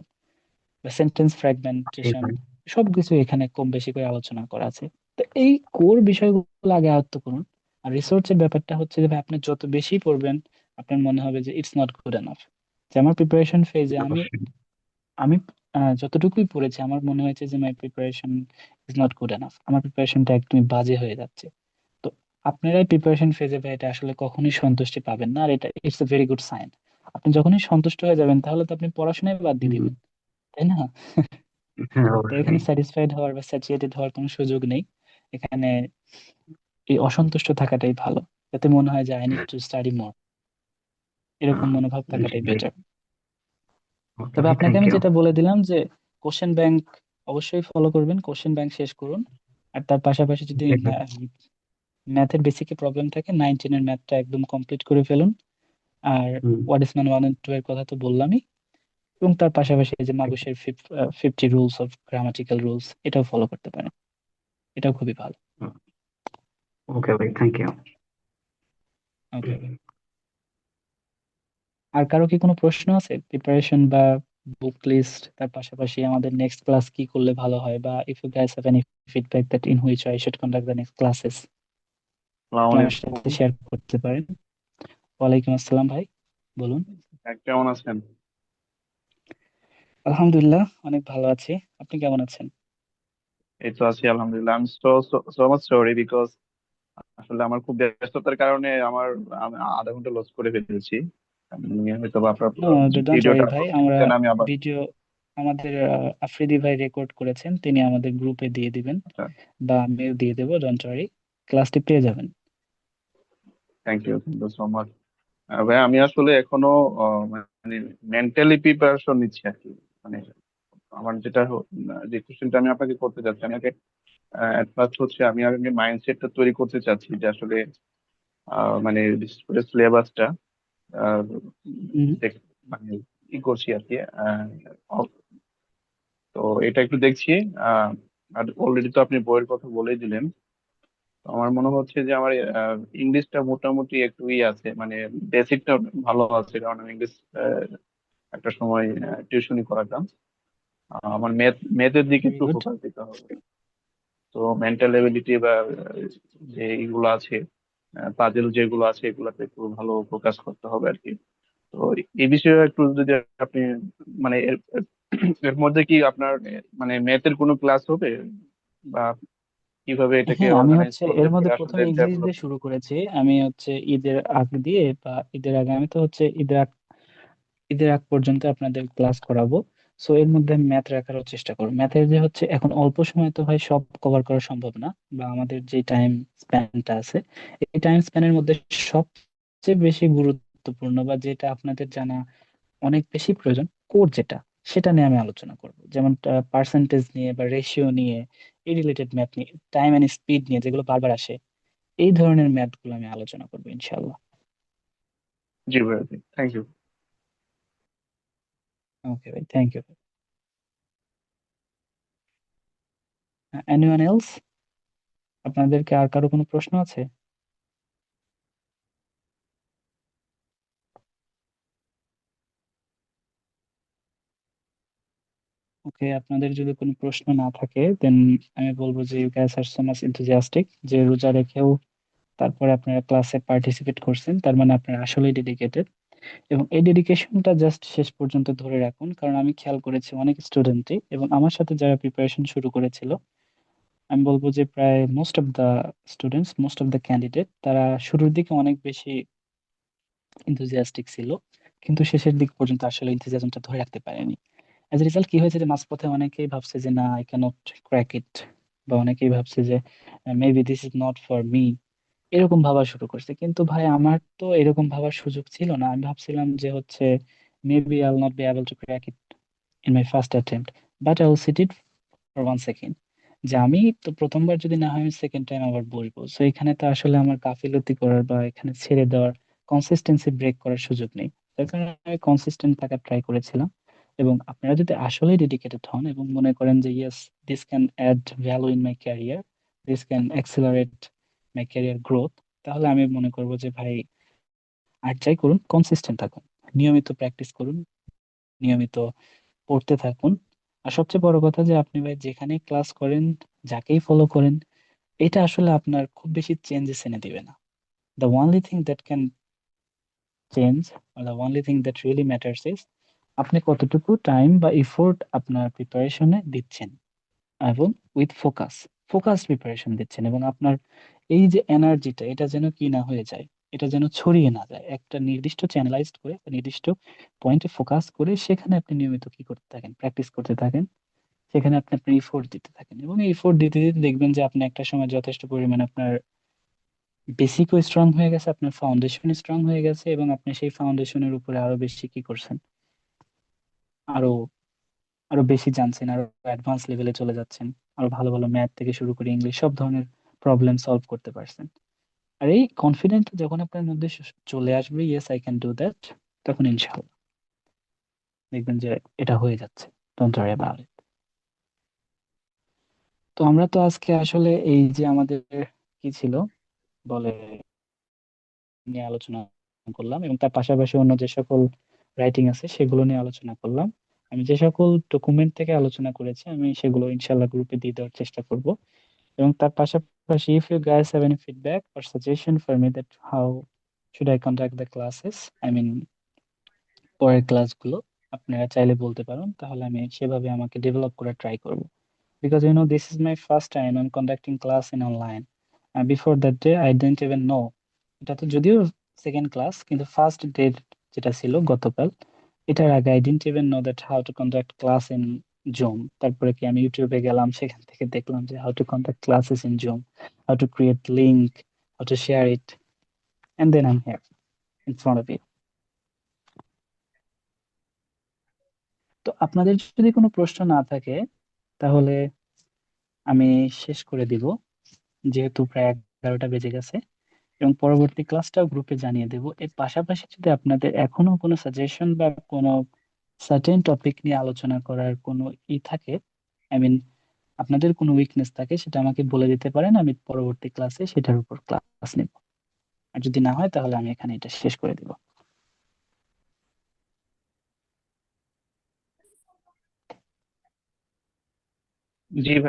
বা সেন্টেন্স ঠিক ফ্র্যাগমেন্টেশন। ভাই। সবকিছু এখানে কম বেশি করে আলোচনা করা আছে। তো এই কোর বিষয়গুলো আগে আয়ত্ত করুন। আর রিসোর্চের ব্যাপারটা হচ্ছে যে ভাই, আপনি যত বেশি পড়বেন আপনার মনে হবে যে ইটস নট গুড এনাফ। যে আমার প্রিপারেশন ফেজে আমি অবশ্যই। আমি যতটুকুই পড়েছি আমার মনে হয়েছে যে my preparation is not good enough, আমার প্রিপারেশনটা একদমই বাজে হয়ে যাচ্ছে। তো আপনারাই প্রিপারেশন ফেজে ভাই এটা আসলে কখনোই সন্তুষ্টি পাবেন না, আর এটা it's a very good sign. আপনি যখনই সন্তুষ্ট হয়ে যাবেন তাহলে তো আপনি পড়াশোনায় বাদ দিয়ে হুম, দিবেন, তাই না? হ্যাঁ তো এখানে অবশ্যই। স্যাটিসফাইড হওয়ার বা স্যাটিয়েটেড হওয়ার কোনো সুযোগ নেই। এখানে এই অসন্তুষ্ট থাকাটাই ভালো, যাতে মনে হয় যে আই নিড টু স্টাডি মোর, এরকম আহ, মনোভাব জি থাকাটাই ভাই। বেটার। ওকে তবে ভাই, আপনাকে থ্যাংক আমি ইউ। যেটা বলে দিলাম যে কোশ্চেন ব্যাংক অবশ্যই ফলো করবেন, কোশ্চেন ব্যাংক শেষ করুন। আর তার পাশাপাশি যদি জি ভাই। ম্যাথের বেসিকে প্রবলেম থাকে, 9 10 এর ম্যাথটা একদম কমপ্লিট করে ফেলুন। আর হুম, হোয়াট ইজ ম্যান 1 and 2 এর কথা তো বললামই, এবং তার পাশাপাশি এই যে মাগুশের 50 রুলস অফ গ্রামাটিক্যাল রুলস, এটাও ফলো করতে পারেন, এটাও খুবই ভালো। ওকে ভাই, থ্যাংক ইউ। ওকে। আর কারো কি কোনো প্রশ্ন আছে প্রিপারেশন বা বুক লিস্ট, তার পাশাপাশি আমাদের নেক্সট ক্লাস কি করলে ভালো হয়, বা if you guys have any feedback that in which I should conduct the next classes, আসসালামু আপনি আমার আলাইকুম। সাথে শেয়ার করতে পারেন। ওয়ালাইকুম আসসালাম ভাই, বলুন। কেমন আছেন? আলহামদুলিল্লাহ, অনেক ভালো আছি। আপনি কেমন আছেন? এই তো আছি আলহামদুলিল্লাহ। আমি সো মাচ সরি বিকজ আসলে আমার খুব ব্যস্ততার কারণে আমি আধা ঘন্টা লস করে ফেলেছি। আমি হয়তো বা আপনার নো, ডোন্ট ওয়ারি ভিডিওটা ভাই, আপলোড আমরা দেন আমি আবার। ভিডিও আমাদের আফ্রিদি ভাই রেকর্ড করেছেন, তিনি আমাদের গ্রুপে দিয়ে দিবেন, বা আমিও দিয়ে দেবো, ডোন্ট ওয়ারি, ক্লাসটি পেয়ে যাবেন। Thank you so much. ভাই আমি আসলে এখনো মানে মেন্টালি প্রিপারেশন নিচ্ছি আর কি। মানে আমার যে কোশ্চেনটা আমি আপনাকে করতে চাচ্ছি, আমি আগে ফার্স্ট হচ্ছে আমি আগে মাইন্ডসেটটা তৈরি করতে চাচ্ছি যে আসলে মানে বিশেষ করে সিলেবাসটা আহ, হুম। মানে ই করছি আর কি। তো এটা একটু দেখছি। আহ, আর অলরেডি তো আপনি বইয়ের কথা বলেই দিলেন। তো আমার মনে হচ্ছে যে আমার ইংলিশটা মোটামুটি একটু আছে, মানে বেসিকটা ভালো আছে, কারণ আমি ইংলিশ একটা সময় টিউশনি করাতাম। আমার ম্যাথের দিকে ভেরি একটু গুড। ফোকাস দিতে হবে। তো মেন্টাল এবিলিটি বা যে এইগুলো আছে, পাজেল যেগুলো আছে এগুলোতে একটু ভালো ফোকাস করতে হবে আর কি। তো এই বিষয়ে একটু যদি আপনি মানে এর মধ্যে কি আপনার মানে ম্যাথের কোনো ক্লাস হবে, বা কিভাবে এটাকে হ্যাঁ, আমি অর্গানাইজ হচ্ছে করলে এর পরে মধ্যে আসলে প্রথমে ইংলিশ ডেভেলপ। দিয়ে শুরু করেছি। আমি হচ্ছে ঈদের আগ দিয়ে, বা ঈদের আগে, আমি তো হচ্ছে ঈদের আগ পর্যন্ত আপনাদের ক্লাস করাবো। সো এর মধ্যে ম্যাথ রাখারও চেষ্টা করব। ম্যাথের যে হচ্ছে এখন অল্প সময় তো ভাই সব কভার করা সম্ভব না, বা আমাদের যে টাইম স্প্যানটা আছে, এই টাইম স্প্যানের মধ্যে সবচেয়ে বেশি গুরুত্বপূর্ণ বা যেটা আপনাদের জানা অনেক বেশি প্রয়োজন, কোর যেটা, সেটা নিয়ে আমি আলোচনা করব, যেমন পার্সেন্টেজ নিয়ে বা রেশিও নিয়ে, এই রিলেটেড ম্যাথ নিয়ে, টাইম এন্ড স্পিড নিয়ে যেগুলো বারবার আসে, এই ধরনের ম্যাথ গুলো আমি আলোচনা করবো ইনশাল্লাহ। জি ভাই, থ্যাংক ইউ। ওকে ভাই, থ্যাংক ইউ। Anyone else? আপনাদেরকে আর কারো কোনো প্রশ্ন আছে? ওকে, আপনাদের যদি কোনো প্রশ্ন না থাকে দেন আমি বলবো যে you guys are so much enthusiastic, যে রোজা রেখেও তারপরে আপনারা ক্লাসে পার্টিসিপেট করছেন, তার মানে আপনারা আসলেই ডেডিকেটেড। এবং এই ডেডিকেশনটা জাস্ট শেষ পর্যন্ত ধরে রাখুন, কারণ আমি খেয়াল করেছি অনেক স্টুডেন্টই এবং আমার সাথে যারা প্রিপারেশন শুরু করেছিল, আমি বলবো যে প্রায় মোস্ট অফ দ্য ক্যান্ডিডেট তারা শুরুর দিকে অনেক বেশি এনথুজিয়াস্টিক ছিল, কিন্তু শেষের দিক পর্যন্ত আসলে এনথুজিয়াজমটা ধরে রাখতে পারেনি। অ্যাজ এ রেজাল্ট কি হয়েছে যে মাঝপথে অনেকেই ভাবছে যে না, আই ক্যানট ক্র্যাক ইট, বা অনেকেই ভাবছে যে maybe this is not for me, এরকম ভাবা শুরু করছে। কিন্তু ভাই আমার তো এরকম ভাবার সুযোগ ছিল না। আমি ভাবছিলাম যে হচ্ছে maybe I will not be able to crack it in my first attempt, but I will seat it for 1 second, যে আমি তো প্রথমবার যদি না হয় আমি সেকেন্ড টাইম আবার বসবো। সো এখানে তো আসলে আমার গাফিলতি করার বা এখানে ছেড়ে দেওয়ার, কনসিস্টেন্সি ব্রেক করার সুযোগ নেই। তার কারণে আমি কনসিস্টেন্ট থাকার ট্রাই করেছিলাম। এবং আপনারা যদি আসলেই ডেডিকেটেড হন এবং মনে করেন যে yes, this can add value in my career, this can accelerate my career growth, তাহলে আমি মনে করবো যে ভাই আর যাই করুন কনসিস্টেন্ট থাকুন, নিয়মিত প্র্যাকটিস করুন, নিয়মিত পড়তে থাকুন। আর সবচেয়ে বড় কথা যে আপনি ভাই যেখানে ক্লাস করেন, যাকেই ফলো করেন, এটা আসলে আপনার খুব বেশি চেঞ্জেস এনে দিবে না। The only thing that can change, the only thing that really matters is আপনি কতটুকু টাইম বা ইফোর্ট আপনার প্রিপারেশনে দিচ্ছেন, এবং উইথ ফোকাস প্রিপারেশন দিচ্ছেন, এবং আপনার এই যে এনার্জিটা, এটা যেন কি না হয়ে যায়, এটা যেন ছড়িয়ে না যায়, একটা নির্দিষ্ট চ্যানেলাইজড করে একটা নির্দিষ্ট পয়েন্টে ফোকাস করে সেখানে আপনি নিয়মিত কি করতে থাকেন, প্র্যাকটিস করতে থাকেন, সেখানে আপনি আপনার ইফোর্ট দিতে থাকেন, এবং এই ইফোর্ট দিতে দিতে দেখবেন যে আপনি একটা সময় যথেষ্ট পরিমাণে আপনার বেসিকও স্ট্রং হয়ে গেছে, আপনার ফাউন্ডেশন স্ট্রং হয়ে গেছে, এবং আপনি সেই ফাউন্ডেশনের উপরে আরো বেশি কি করছেন, আরো আরো বেশি জানছেন, আরো অ্যাডভান্স লেভেলে চলে যাচ্ছেন, আরো ভালো ভালো ম্যাথ থেকে শুরু করে ইংলিশ সব ধরনের প্রবলেম সলভ করতে পারছেন। আর এই কনফিডেন্ট যখন আপনার মধ্যে চলে আসবে, yes I can do that, তখন ইনশাআল্লাহ দেখবেন যে এটা হয়ে যাচ্ছে। Don't worry about it. তো আমরা তো আজকে আসলে এই যে আমাদের কি ছিল বলে নিয়ে আলোচনা করলাম, এবং তার পাশাপাশি অন্য যে সকল রাইটিং আছে সেগুলো নিয়ে আলোচনা করলাম। আমি যে সকল ডকুমেন্ট থেকে আলোচনা করেছি আমি সেগুলো ইনশাল্লাহ গ্রুপে দিয়ে দেওয়ার চেষ্টা করব। এবং তার পাশাপাশি if you guys have any feedback or suggestion for me that how should I conduct the classes, I mean পরের ক্লাসগুলো, আপনারা চাইলে বলতে পারেন, তাহলে আমি সেভাবে আমাকে ডেভেলপ করার ট্রাই করব। Because this is my first time I'm conducting class in online. Before that day I didn't even know, এটা তো যদিও সেকেন্ড ক্লাস, কিন্তু ফার্স্ট ডে যেটা ছিল গতকাল, এটার আগে I didn't even know that how to conduct class in Zoom. তারপরে কি আমি ইউটিউবে গেলাম, সেখান থেকে দেখলাম যে how to conduct classes in Zoom, how to create link, how to share it, and then I am here in front of you. তো আপনাদের যদি কোনো প্রশ্ন না থাকে তাহলে আমি শেষ করে দিব, যেহেতু প্রায় 11টা বেজে গেছে, এবং পরবর্তী ক্লাসটাও গ্রুপে জানিয়ে দেব। এর পাশাপাশি যদি আপনাদের এখনো কোনো সাজেশন বা কোনো সার্টেন টপিক নিয়ে আলোচনা করার কোনো থাকে, আই মিন আপনাদের কোনো উইকনেস থাকে, সেটা আমাকে বলে দিতে পারেন, আমি পরবর্তী ক্লাসে সেটার উপর ক্লাস নেব। আর যদি না হয় তাহলে আমি এখানে এটা শেষ করে দিব। জি ভাই।